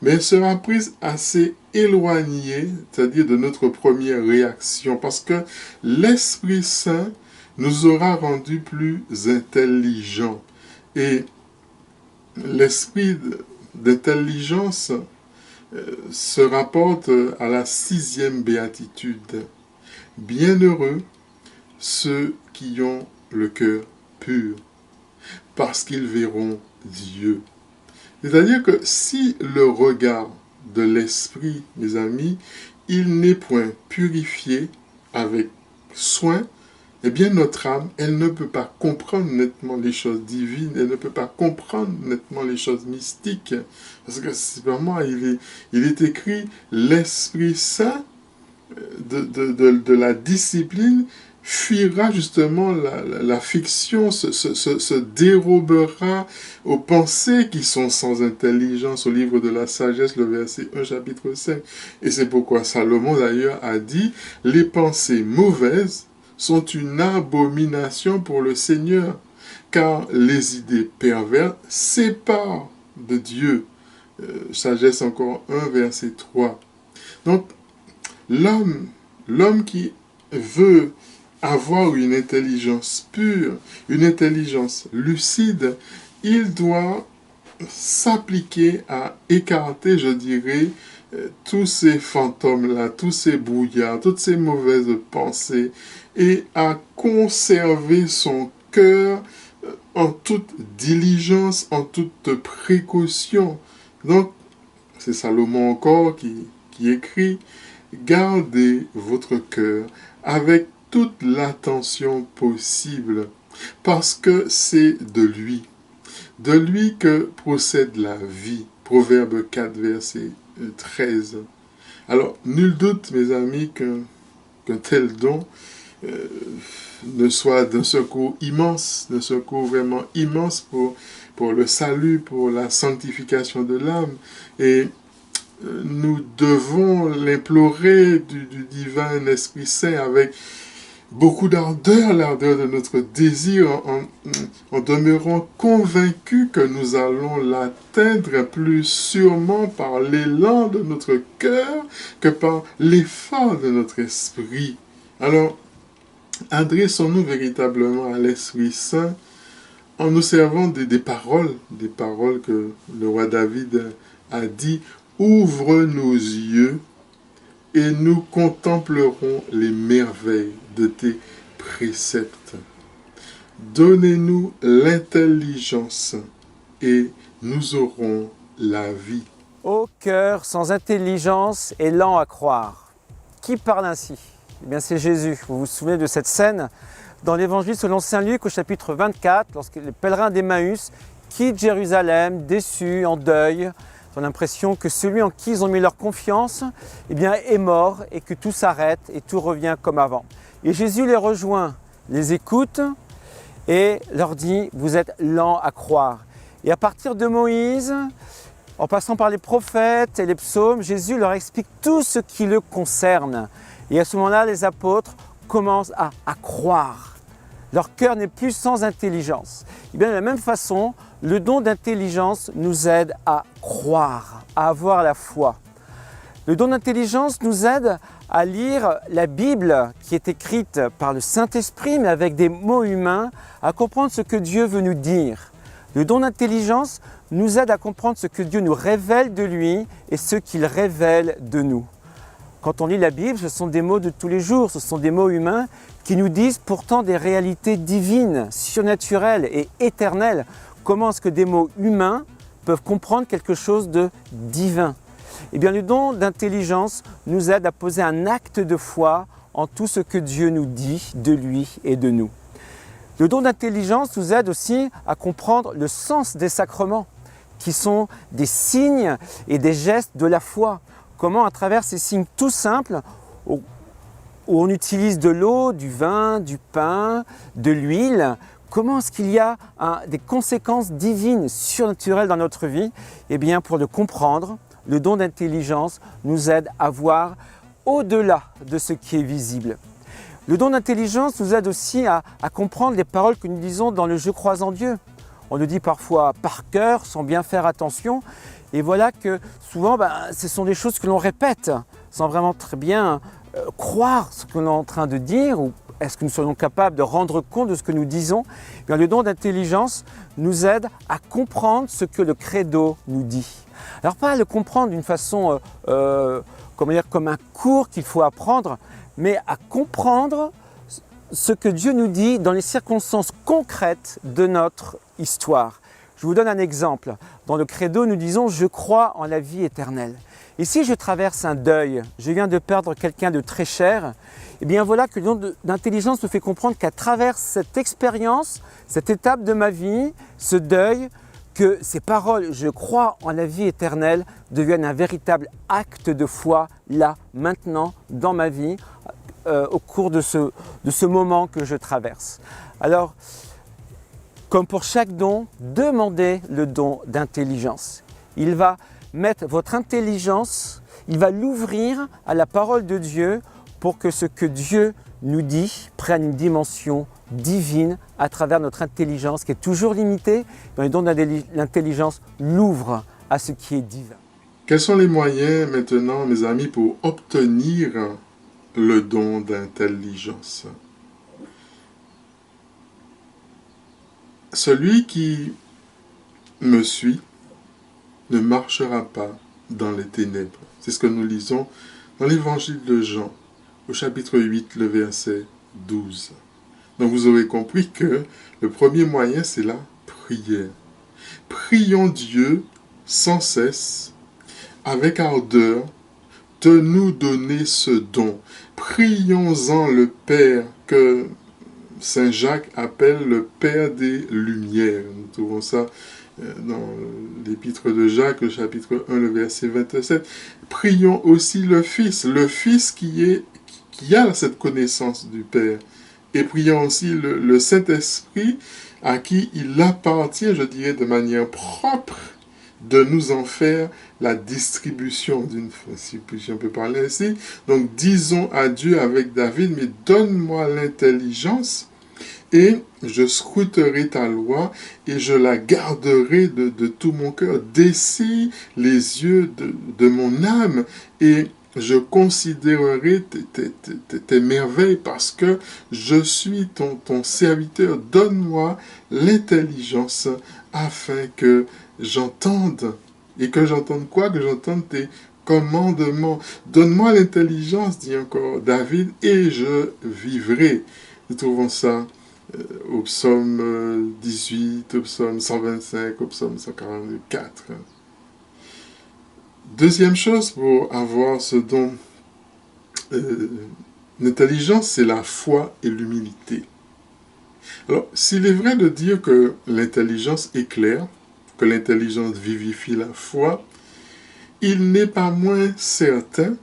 mais elle sera prise assez éloignée, c'est-à-dire de notre première réaction, parce que l'Esprit Saint nous aura rendus plus intelligents. Et l'esprit d'intelligence se rapporte à la 6e béatitude. Bienheureux ceux qui ont le cœur pur, parce qu'ils verront Dieu. C'est-à-dire que si le regard de l'esprit, mes amis, il n'est point purifié avec soin, eh bien notre âme, elle ne peut pas comprendre nettement les choses divines, elle ne peut pas comprendre nettement les choses mystiques. Parce que vraiment, il est écrit, l'Esprit Saint de la discipline fuira justement la fiction, se dérobera aux pensées qui sont sans intelligence, au livre de la sagesse, le verset 1, chapitre 5. Et c'est pourquoi Salomon d'ailleurs a dit, les pensées mauvaises sont une abomination pour le Seigneur, car les idées perverses séparent de Dieu. Sagesse encore 1, verset 3. Donc, l'homme qui veut avoir une intelligence pure, une intelligence lucide, il doit s'appliquer à écarter, je dirais, tous ces fantômes-là, tous ces brouillards, toutes ces mauvaises pensées, et à conserver son cœur en toute diligence, en toute précaution. Donc, c'est Salomon encore qui écrit, « Gardez votre cœur avec toute l'attention possible, parce que c'est de lui que procède la vie. » Proverbe 4, verset 13. Alors, nul doute, mes amis, qu'un tel don ne soit d'un secours immense, d'un secours vraiment immense pour le salut, pour la sanctification de l'âme. Et nous devons l'implorer du divin Esprit Saint avec beaucoup d'ardeur, l'ardeur de notre désir, en demeurant convaincus que nous allons l'atteindre plus sûrement par l'élan de notre cœur que par l'effort de notre esprit. Alors, adressons-nous véritablement à l'Esprit Saint en nous servant des paroles que le roi David a dit, « Ouvre nos yeux et nous contemplerons les merveilles de tes préceptes. Donnez-nous l'intelligence et nous aurons la vie. »
Ô cœur sans intelligence et lent à croire. Qui parle ainsi? Eh bien, c'est Jésus. Vous vous souvenez de cette scène dans l'Évangile selon saint Luc au chapitre 24, lorsque les pèlerins d'Emmaüs quittent Jérusalem, déçus, en deuil. Ils ont l'impression que celui en qui ils ont mis leur confiance eh bien, est mort et que tout s'arrête et tout revient comme avant. Et Jésus les rejoint, les écoute et leur dit « Vous êtes lents à croire ». Et à partir de Moïse, en passant par les prophètes et les psaumes, Jésus leur explique tout ce qui le concerne. Et à ce moment-là, les apôtres commencent à croire. Leur cœur n'est plus sans intelligence. Et bien de la même façon, le don d'intelligence nous aide à croire, à avoir la foi. Le don d'intelligence nous aide à lire la Bible qui est écrite par le Saint-Esprit, mais avec des mots humains, à comprendre ce que Dieu veut nous dire. Le don d'intelligence nous aide à comprendre ce que Dieu nous révèle de lui et ce qu'il révèle de nous. Quand on lit la Bible, ce sont des mots de tous les jours, ce sont des mots humains qui nous disent pourtant des réalités divines, surnaturelles et éternelles. Comment est-ce que des mots humains peuvent comprendre quelque chose de divin? Eh bien, le don d'intelligence nous aide à poser un acte de foi en tout ce que Dieu nous dit de lui et de nous. Le don d'intelligence nous aide aussi à comprendre le sens des sacrements, qui sont des signes et des gestes de la foi. Comment, à travers ces signes tout simples, où on utilise de l'eau, du vin, du pain, de l'huile, comment est-ce qu'il y a des conséquences divines, surnaturelles dans notre vie? Eh bien, pour le comprendre, le don d'intelligence nous aide à voir au-delà de ce qui est visible. Le don d'intelligence nous aide aussi à comprendre les paroles que nous disons dans le « Je crois en Dieu ». On le dit parfois par cœur, sans bien faire attention. Et voilà que souvent, ce sont des choses que l'on répète, sans vraiment très bien croire ce que l'on est en train de dire, ou est-ce que nous serions capables de rendre compte de ce que nous disons? Eh bien, le don d'intelligence nous aide à comprendre ce que le credo nous dit. Alors pas à le comprendre d'une façon, comme un cours qu'il faut apprendre, mais à comprendre ce que Dieu nous dit dans les circonstances concrètes de notre histoire. Je vous donne un exemple. Dans le credo, nous disons « Je crois en la vie éternelle ». Et si je traverse un deuil, je viens de perdre quelqu'un de très cher, eh bien voilà que le don d'intelligence me fait comprendre qu'à travers cette expérience, cette étape de ma vie, ce deuil, que ces paroles « Je crois en la vie éternelle » deviennent un véritable acte de foi, là, maintenant, dans ma vie, au cours de ce moment que je traverse. Alors, comme pour chaque don, demandez le don d'intelligence. Il va mettre votre intelligence, il va l'ouvrir à la parole de Dieu pour que ce que Dieu nous dit prenne une dimension divine à travers notre intelligence qui est toujours limitée. Le don d'intelligence l'ouvre à ce qui est divin.
Quels sont les moyens maintenant, mes amis, pour obtenir le don d'intelligence? Celui qui me suit ne marchera pas dans les ténèbres. C'est ce que nous lisons dans l'évangile de Jean, au chapitre 8, le verset 12. Donc vous aurez compris que le premier moyen, c'est la prière. Prions Dieu sans cesse, avec ardeur, de nous donner ce don. Prions-en le Père que Saint Jacques appelle le Père des Lumières. Nous trouvons ça dans l'épître de Jacques, le chapitre 1, le verset 27. Prions aussi le Fils qui a cette connaissance du Père. Et prions aussi le Saint-Esprit à qui il appartient, je dirais de manière propre, de nous en faire la distribution d'une fois, si on peut parler ainsi. Donc disons à Dieu avec David, mais donne-moi l'intelligence et je scruterai ta loi et je la garderai de tout mon cœur. Dessille les yeux de mon âme et je considérerai tes merveilles parce que je suis ton serviteur. Donne-moi l'intelligence afin que j'entende. Et que j'entende quoi? Que j'entende tes commandements. Donne-moi l'intelligence, dit encore David, et je vivrai. Nous trouvons ça au psaume 18, au psaume 125, au psaume 144. Deuxième chose pour avoir ce don d'intelligence, c'est la foi et l'humilité. Alors, s'il est vrai de dire que l'intelligence éclaire, que l'intelligence vivifie la foi, il n'est pas moins certain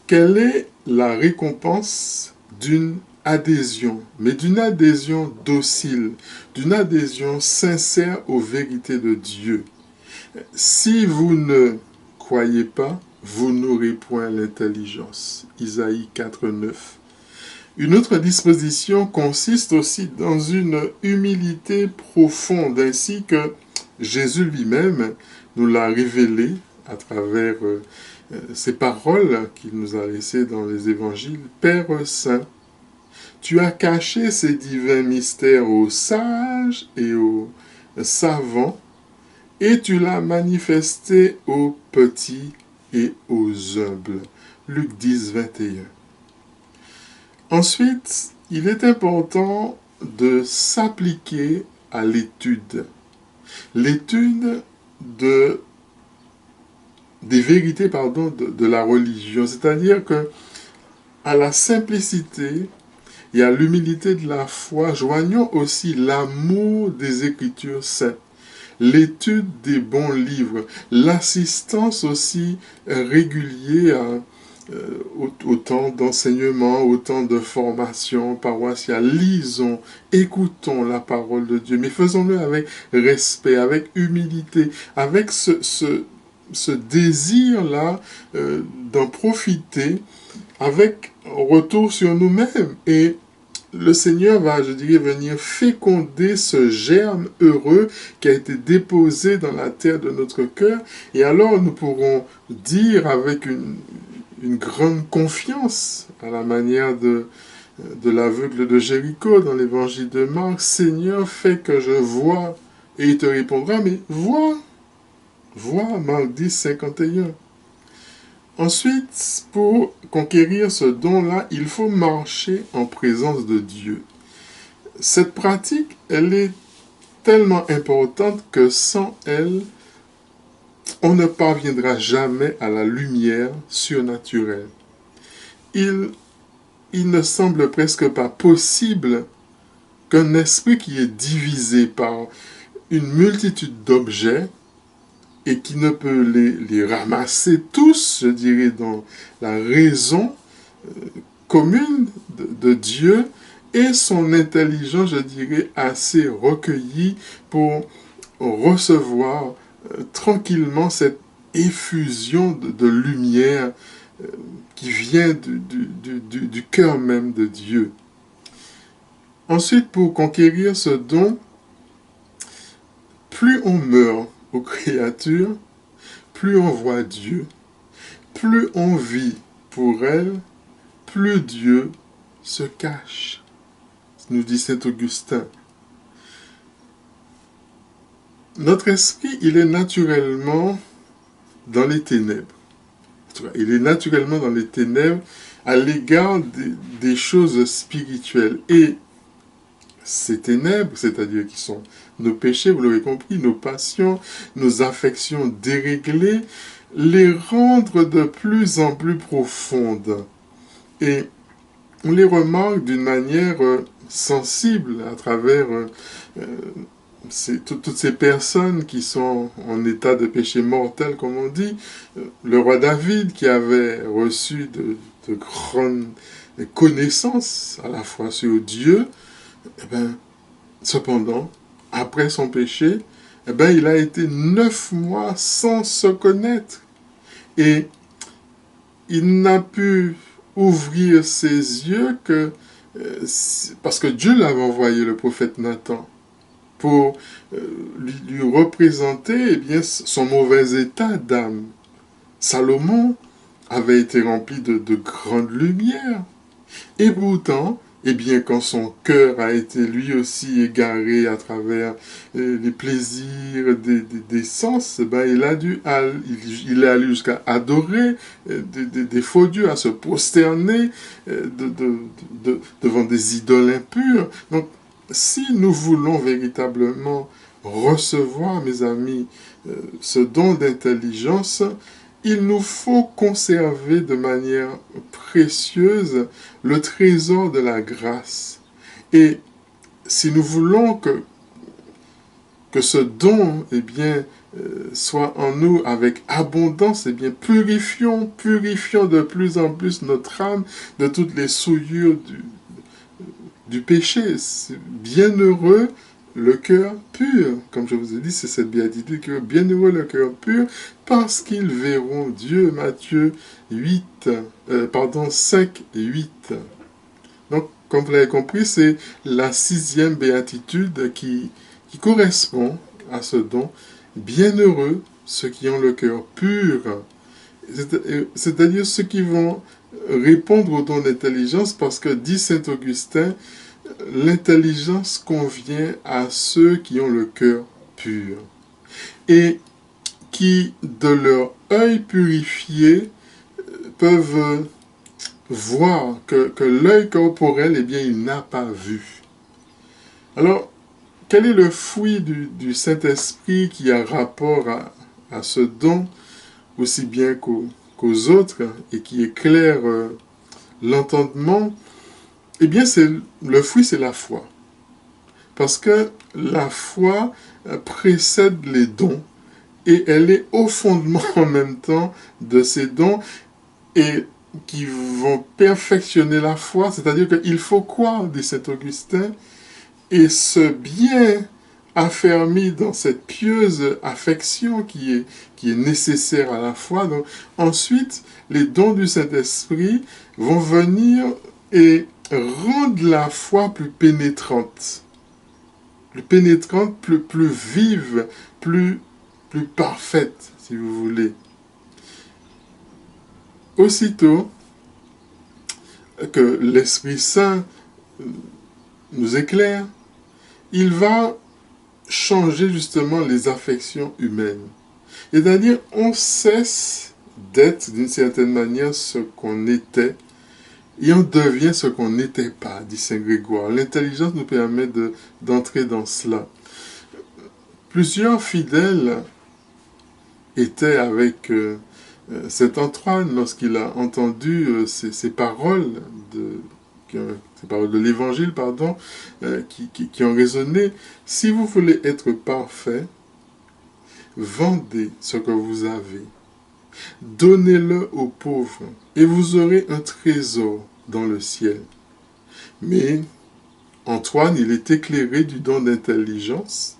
quelle est la récompense d'une adhésion, mais d'une adhésion docile, d'une adhésion sincère aux vérités de Dieu. Si vous ne croyez pas, vous n'aurez point l'intelligence. Isaïe 4, 9. Une autre disposition consiste aussi dans une humilité profonde, ainsi que Jésus lui-même nous l'a révélé à travers ces paroles qu'il nous a laissées dans les évangiles. Père Saint, tu as caché ces divins mystères aux sages et aux savants, et tu l'as manifesté aux petits et aux humbles. Luc 10, 21. Ensuite, il est important de s'appliquer à l'étude. L'étude des vérités de la religion. C'est-à-dire que à la simplicité et à l'humilité de la foi, joignons aussi l'amour des Écritures saintes, l'étude des bons livres, l'assistance aussi régulière au temps d'enseignement, au temps de formation paroissiale. Lisons, écoutons la parole de Dieu, mais faisons-le avec respect, avec humilité, avec ce désir-là d'en profiter, avec retour sur nous-mêmes. Et le Seigneur va, je dirais, venir féconder ce germe heureux qui a été déposé dans la terre de notre cœur. Et alors nous pourrons dire avec une grande confiance, à la manière de l'aveugle de Jéricho dans l'évangile de Marc, Seigneur, fais que je vois. Et il te répondra, mais vois, Marc 10, 51. Ensuite, pour conquérir ce don-là, il faut marcher en présence de Dieu. Cette pratique, elle est tellement importante que sans elle, on ne parviendra jamais à la lumière surnaturelle. Il ne semble presque pas possible qu'un esprit qui est divisé par une multitude d'objets et qui ne peut les ramasser tous, je dirais, dans la raison commune de Dieu et son intelligence, je dirais, assez recueillie pour recevoir tranquillement cette effusion de lumière qui vient du cœur même de Dieu. Ensuite, pour conquérir ce don, plus on meurt aux créatures, plus on voit Dieu, plus on vit pour elles, plus Dieu se cache, nous dit saint Augustin. Notre esprit, il est naturellement dans les ténèbres. Il est naturellement dans les ténèbres à l'égard des choses spirituelles. Et ces ténèbres, c'est-à-dire qui sont nos péchés, vous l'avez compris, nos passions, nos affections déréglées, les rendre de plus en plus profondes. Et on les remarque d'une manière sensible à travers toutes ces personnes qui sont en état de péché mortel, comme on dit. Le roi David, qui avait reçu de grandes connaissances à la fois sur Dieu, cependant, après son péché, eh ben, il a été 9 mois sans se connaître. Et il n'a pu ouvrir ses yeux que parce que Dieu l'avait envoyé, le prophète Nathan, pour lui représenter eh bien, son mauvais état d'âme. Salomon avait été rempli de grandes lumières. Et pourtant, eh bien, quand son cœur a été lui aussi égaré à travers les plaisirs des sens, ben, il est allé jusqu'à adorer des faux dieux, à se prosterner devant des idoles impures. Donc, si nous voulons véritablement recevoir, mes amis, ce don d'intelligence, il nous faut conserver de manière précieuse le trésor de la grâce. Et si nous voulons que ce don eh bien, soit en nous avec abondance, eh bien, purifions de plus en plus notre âme de toutes les souillures du péché. C'est bienheureux le cœur pur. Comme je vous ai dit, c'est cette béatitude que bienheureux le cœur pur, parce qu'ils verront Dieu. Matthieu 5 et 8. Donc, comme vous l'avez compris, c'est la 6e béatitude qui correspond à ce don. Bienheureux ceux qui ont le cœur pur, c'est-à-dire ceux qui vont répondre au don d'intelligence, parce que, dit saint Augustin, l'intelligence convient à ceux qui ont le cœur pur et qui, de leur œil purifié, peuvent voir que l'œil corporel, eh bien, il n'a pas vu. Alors, quel est le fruit du Saint-Esprit qui a rapport à ce don, aussi bien qu'aux autres, et qui éclaire l'entendement? Eh bien, le fruit, c'est la foi. Parce que la foi précède les dons, et elle est au fondement en même temps de ces dons, et qui vont perfectionner la foi, c'est-à-dire qu'il faut croire, dit saint Augustin, et se bien affermi dans cette pieuse affection qui est nécessaire à la foi. Donc, ensuite, les dons du Saint-Esprit vont venir et rendre la foi plus pénétrante, plus vive, plus parfaite, si vous voulez. Aussitôt que l'Esprit Saint nous éclaire, il va changer justement les affections humaines. C'est-à-dire, on cesse d'être d'une certaine manière ce qu'on était, et on devient ce qu'on n'était pas, dit saint Grégoire. L'intelligence nous permet d'entrer dans cela. Plusieurs fidèles étaient avec saint Antoine lorsqu'il a entendu ces paroles de l'Évangile, qui ont résonné. Si vous voulez être parfait, vendez ce que vous avez, donnez-le aux pauvres, et vous aurez un trésor dans le ciel. Mais Antoine, il est éclairé du don d'intelligence.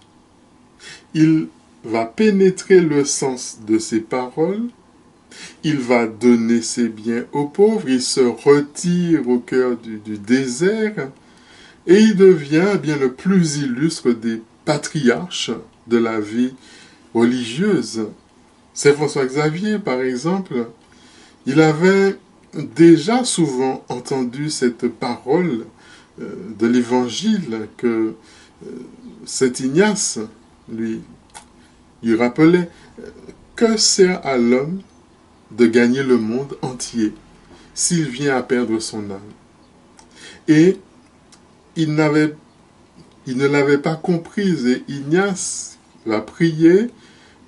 Il va pénétrer le sens de ces paroles. Il va donner ses biens aux pauvres. Il se retire au cœur du désert. Et il devient bien le plus illustre des patriarches de la vie religieuse. Saint François Xavier, par exemple, il avait déjà souvent entendu cette parole de l'Évangile que saint Ignace lui rappelait. Que sert à l'homme de gagner le monde entier s'il vient à perdre son âme? Et il ne l'avait pas comprise, et Ignace va prier,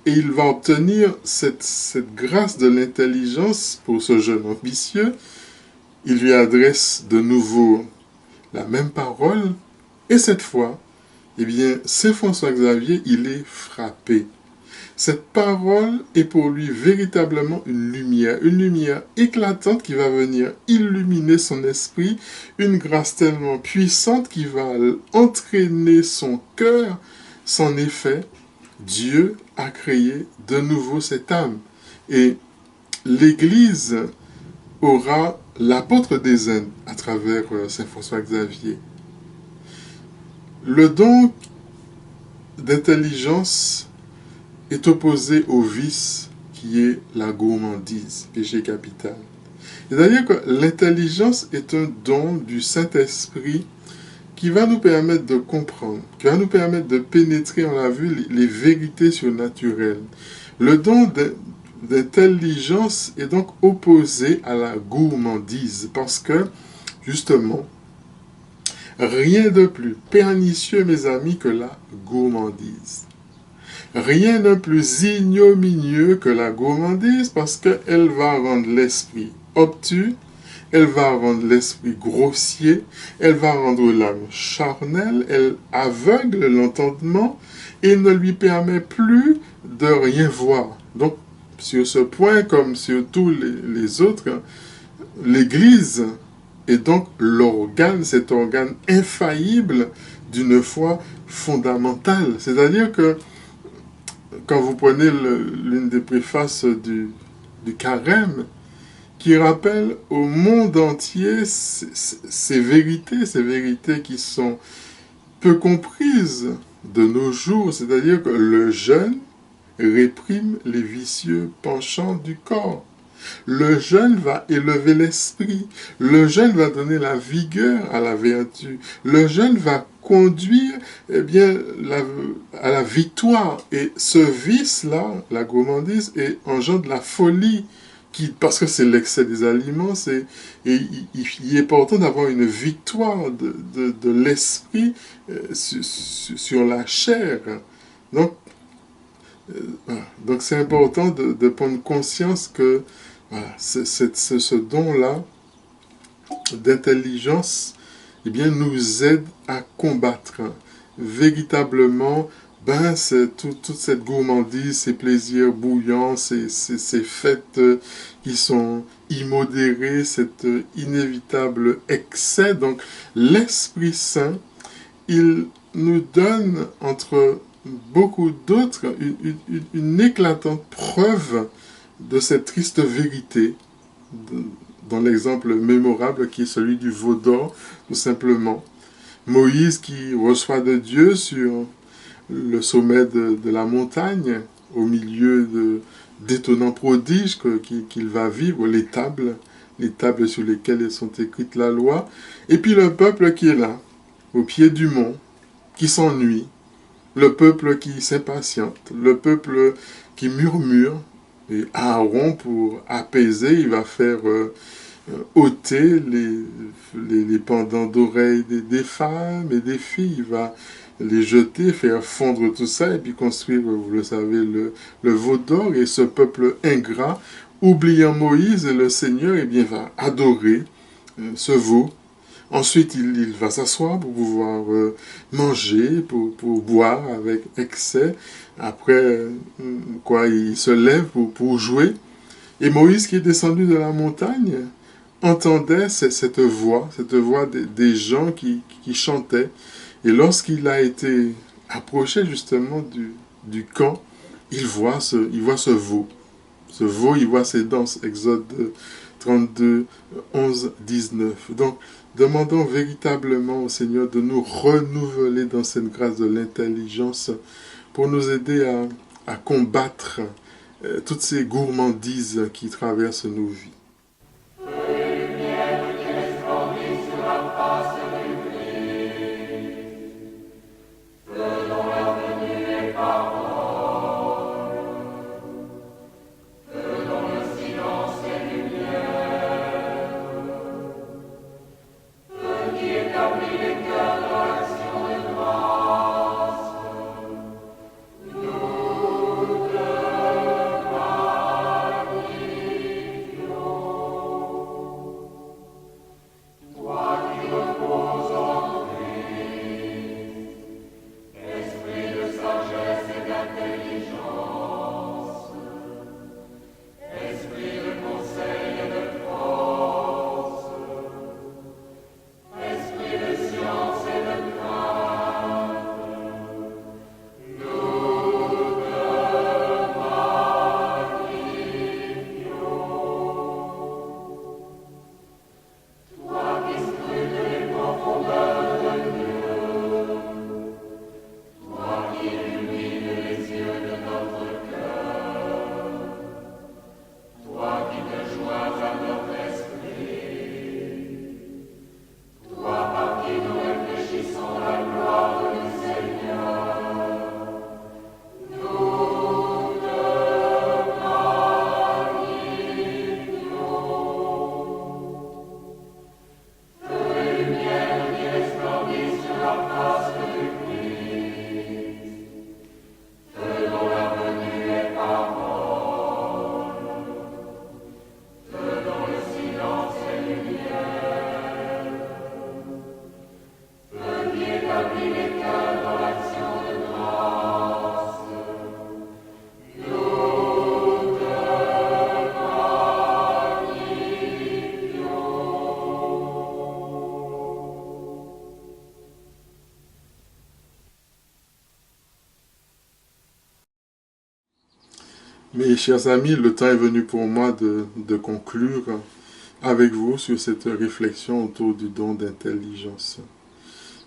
et il va obtenir cette grâce de l'intelligence pour ce jeune ambitieux. Il lui adresse de nouveau la même parole, et cette fois, eh bien, saint François Xavier, il est frappé. Cette parole est pour lui véritablement une lumière éclatante qui va venir illuminer son esprit, une grâce tellement puissante qui va entraîner son cœur. Sans effet, Dieu a créé de nouveau cette âme. Et l'Église aura l'apôtre des Indes à travers Saint François Xavier. Le don d'intelligence est opposé au vice qui est la gourmandise, péché capital. C'est-à-dire que l'intelligence est un don du Saint-Esprit qui va nous permettre de comprendre, qui va nous permettre de pénétrer, on l'a vu, les vérités surnaturelles. Le don d'intelligence est donc opposé à la gourmandise parce que, justement, rien de plus pernicieux, mes amis, que la gourmandise. Rien de plus ignominieux que la gourmandise parce qu'elle va rendre l'esprit obtus, elle va rendre l'esprit grossier, elle va rendre l'âme charnelle, elle aveugle l'entendement et ne lui permet plus de rien voir. Donc, sur ce point, comme sur tous les autres, l'Église est donc l'organe, cet organe infaillible d'une foi fondamentale. C'est-à-dire que quand vous prenez l'une des préfaces du Carême, qui rappelle au monde entier ces vérités qui sont peu comprises de nos jours, c'est-à-dire que le jeûne réprime les vicieux penchants du corps. Le jeûne va élever l'esprit. Le jeûne va donner la vigueur à la vertu. Le jeûne va conduire à la victoire. Et ce vice-là, la gourmandise, engendre la folie. Parce que c'est l'excès des aliments, il est important d'avoir une victoire de l'esprit sur la chair. Donc c'est important de prendre conscience que voilà, ce don-là d'intelligence nous aide à combattre véritablement toute cette gourmandise, ces plaisirs bouillants, ces fêtes qui sont immodérées, cet inévitable excès. Donc l'Esprit Saint, il nous donne entre beaucoup d'autres une éclatante preuve de cette triste vérité, dans l'exemple mémorable qui est celui du veau d'or, tout simplement. Moïse qui reçoit de Dieu sur le sommet de la montagne, au milieu d'étonnants prodiges qu'il va vivre, les tables sur lesquelles sont écrites la loi, et puis le peuple qui est là, au pied du mont, qui s'ennuie, le peuple qui s'impatiente, le peuple qui murmure, et Aaron, pour apaiser, il va faire ôter les pendants d'oreilles des femmes et des filles, il va les jeter, faire fondre tout ça, et puis construire, vous le savez, le veau d'or, et ce peuple ingrat, oubliant Moïse, et le Seigneur, va adorer ce veau. Ensuite, il va s'asseoir pour pouvoir manger, pour boire avec excès. Après, il se lève pour jouer. Et Moïse, qui est descendu de la montagne, entendait cette voix des gens qui chantaient. Et lorsqu'il a été approché justement du camp, il voit ce veau. Ce veau, il voit ses danses. Exode 32, 11, 19. Donc, demandons véritablement au Seigneur de nous renouveler dans cette grâce de l'intelligence pour nous aider à combattre toutes ces gourmandises qui traversent nos vies. Mes chers amis, le temps est venu pour moi de conclure avec vous sur cette réflexion autour du don d'intelligence.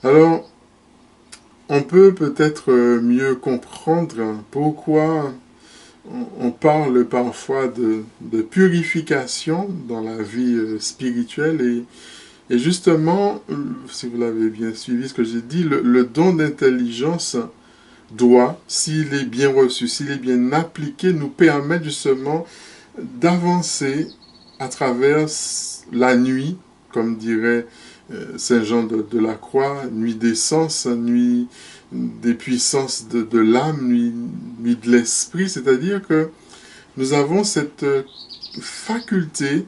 Alors, on peut peut-être mieux comprendre pourquoi on parle parfois de purification dans la vie spirituelle et justement, si vous l'avez bien suivi ce que j'ai dit, le don d'intelligence doit, s'il est bien reçu, s'il est bien appliqué, nous permettre justement d'avancer à travers la nuit, comme dirait Saint Jean de la Croix, nuit des sens, nuit des puissances de l'âme, nuit de l'esprit, c'est-à-dire que nous avons cette faculté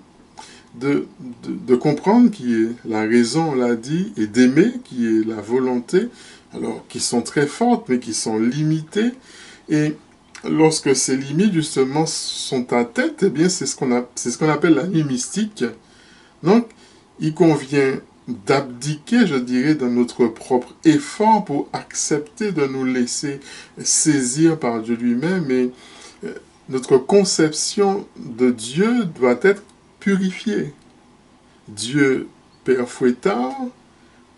de comprendre qui est la raison, on l'a dit, et d'aimer qui est la volonté, alors qui sont très fortes, mais qui sont limitées. Et lorsque ces limites, justement, sont atteintes, eh bien, c'est ce qu'on appelle la nuit mystique. Donc, il convient d'abdiquer, je dirais, de notre propre effort pour accepter de nous laisser saisir par Dieu lui-même. Et notre conception de Dieu doit être purifiée. Dieu Père Fouettard,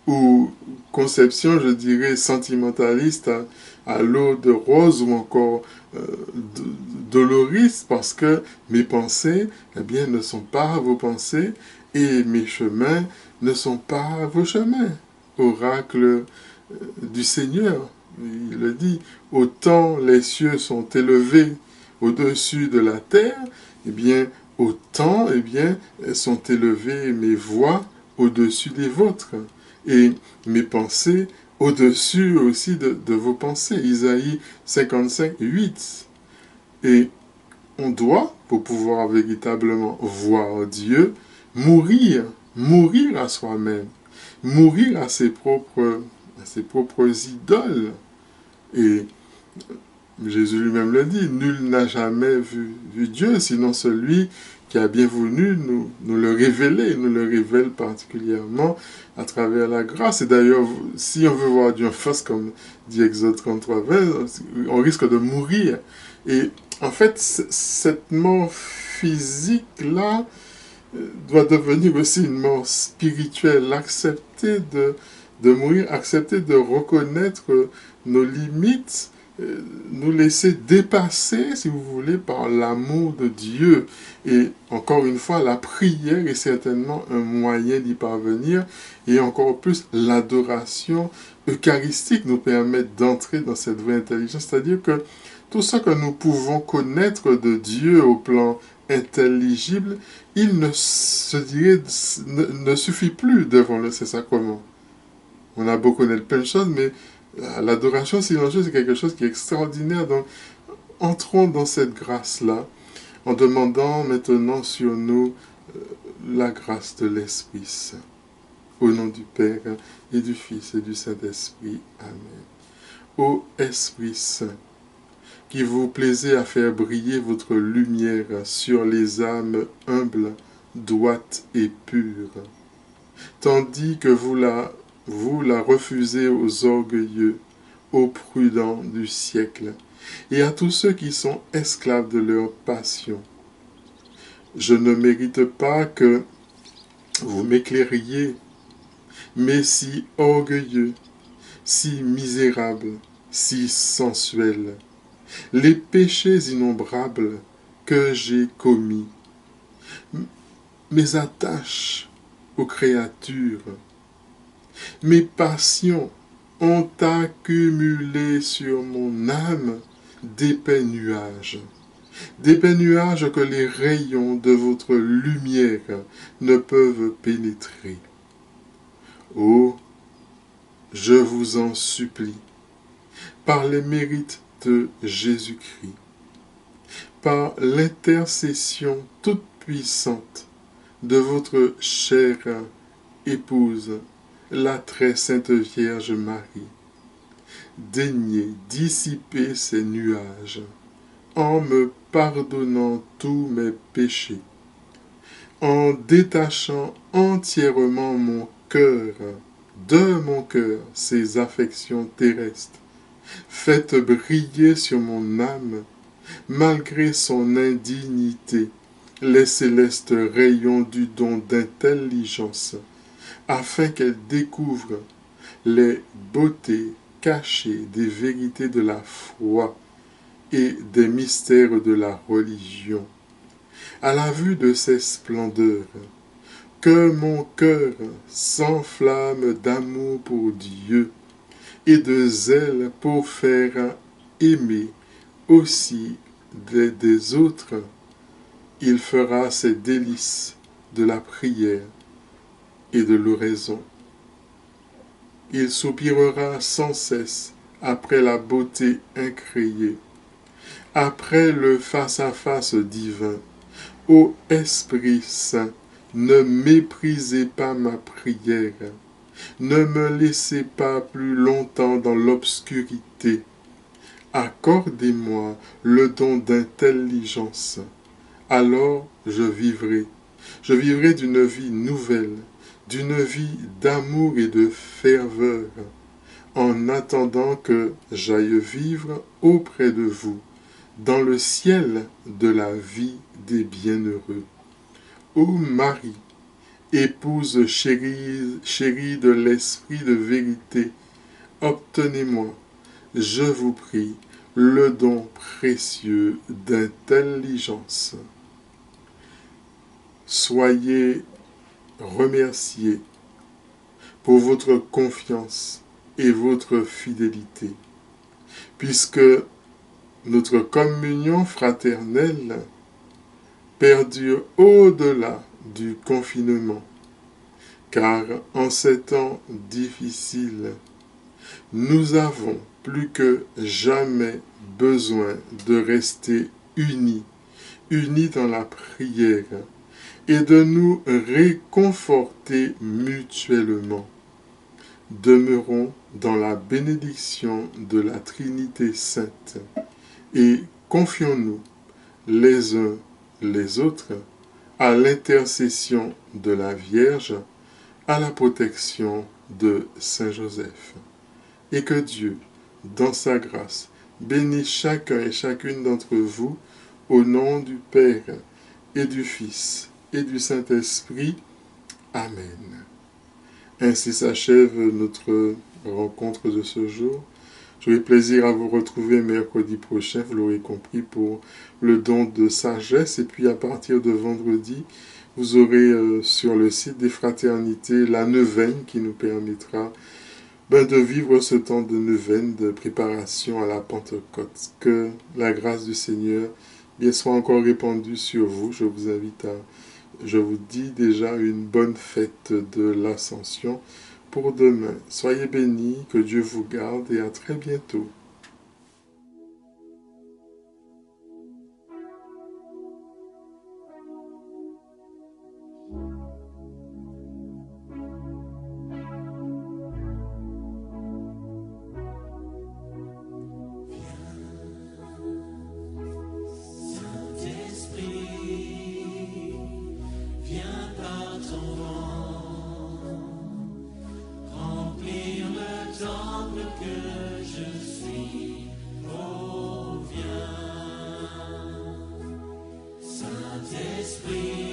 ou conception, je dirais, sentimentaliste à l'eau de rose ou encore doloriste, parce que mes pensées, eh bien, ne sont pas vos pensées et mes chemins ne sont pas vos chemins. Oracle du Seigneur, il le dit, autant les cieux sont élevés au-dessus de la terre, eh bien, autant, eh bien, sont élevées mes voix au-dessus des vôtres. Et mes pensées au-dessus aussi de vos pensées. Isaïe 55, 8. Et on doit, pour pouvoir véritablement voir Dieu, mourir à soi-même, mourir à ses propres idoles. Et Jésus lui-même le dit, nul n'a jamais vu Dieu, sinon celui qui a bien voulu nous le révéler, nous le révèle particulièrement à travers la grâce. Et d'ailleurs, si on veut voir Dieu en face, comme dit Exode 33, 20, on risque de mourir. Et en fait, cette mort physique-là doit devenir aussi une mort spirituelle. Accepter de mourir, accepter de reconnaître nos limites, nous laisser dépasser, si vous voulez, par l'amour de Dieu. Et encore une fois, la prière est certainement un moyen d'y parvenir, et encore plus l'adoration eucharistique nous permet d'entrer dans cette vraie intelligence, c'est-à-dire que tout ce que nous pouvons connaître de Dieu au plan intelligible, il ne suffit plus devant le sacrement. On a beau connaître plein de choses, mais l'adoration silencieuse, c'est quelque chose qui est extraordinaire. Donc, entrons dans cette grâce-là, en demandant maintenant sur nous la grâce de l'Esprit Saint. Au nom du Père, et du Fils, et du Saint-Esprit. Amen. Ô Esprit Saint, qui vous plaisez à faire briller votre lumière sur les âmes humbles, droites et pures, tandis que vous la refusez aux orgueilleux, aux prudents du siècle, et à tous ceux qui sont esclaves de leur passion. Je ne mérite pas que vous m'éclairiez, mais si orgueilleux, si misérable, si sensuel, les péchés innombrables que j'ai commis, mes attaches aux créatures, mes passions ont accumulé sur mon âme d'épais nuages que les rayons de votre lumière ne peuvent pénétrer. Oh, je vous en supplie, par les mérites de Jésus-Christ, par l'intercession toute puissante de votre chère épouse, la très sainte Vierge Marie, daignez dissiper ces nuages en me pardonnant tous mes péchés, en détachant entièrement mon cœur de mon cœur ces affections terrestres. Faites briller sur mon âme malgré son indignité, les célestes rayons du don d'intelligence, afin qu'elle découvre les beautés cachées des vérités de la foi et des mystères de la religion. À la vue de ces splendeurs, que mon cœur s'enflamme d'amour pour Dieu et de zèle pour faire aimer aussi des autres. Il fera ses délices de la prière et de l'oraison. Il soupirera sans cesse après la beauté incréée, après le face-à-face divin. Ô Esprit Saint, ne méprisez pas ma prière, ne me laissez pas plus longtemps dans l'obscurité. Accordez-moi le don d'intelligence. Alors je vivrai d'une vie nouvelle, d'une vie d'amour et de ferveur, en attendant que j'aille vivre auprès de vous, dans le ciel de la vie des bienheureux. Ô Marie, épouse chérie de l'esprit de vérité, obtenez-moi, je vous prie, le don précieux d'intelligence. Soyez remerciés pour votre confiance et votre fidélité, puisque notre communion fraternelle perdure au-delà du confinement, car en ces temps difficiles, nous avons plus que jamais besoin de rester unis dans la prière et de nous réconforter mutuellement. Demeurons dans la bénédiction de la Trinité Sainte et confions-nous les uns les autres à l'intercession de la Vierge, à la protection de Saint Joseph. Et que Dieu, dans sa grâce, bénisse chacun et chacune d'entre vous au nom du Père et du Fils et du Saint-Esprit. Amen. Ainsi s'achève notre rencontre de ce jour. J'aurai plaisir à vous retrouver mercredi prochain, vous l'aurez compris, pour le don de sagesse. Et puis à partir de vendredi, vous aurez sur le site des fraternités la neuvaine qui nous permettra de vivre ce temps de neuvaine, de préparation à la Pentecôte. Que la grâce du Seigneur soit encore répandue sur vous. Je vous dis déjà une bonne fête de l'Ascension pour demain. Soyez bénis, que Dieu vous garde et à très bientôt.
Saint-Esprit.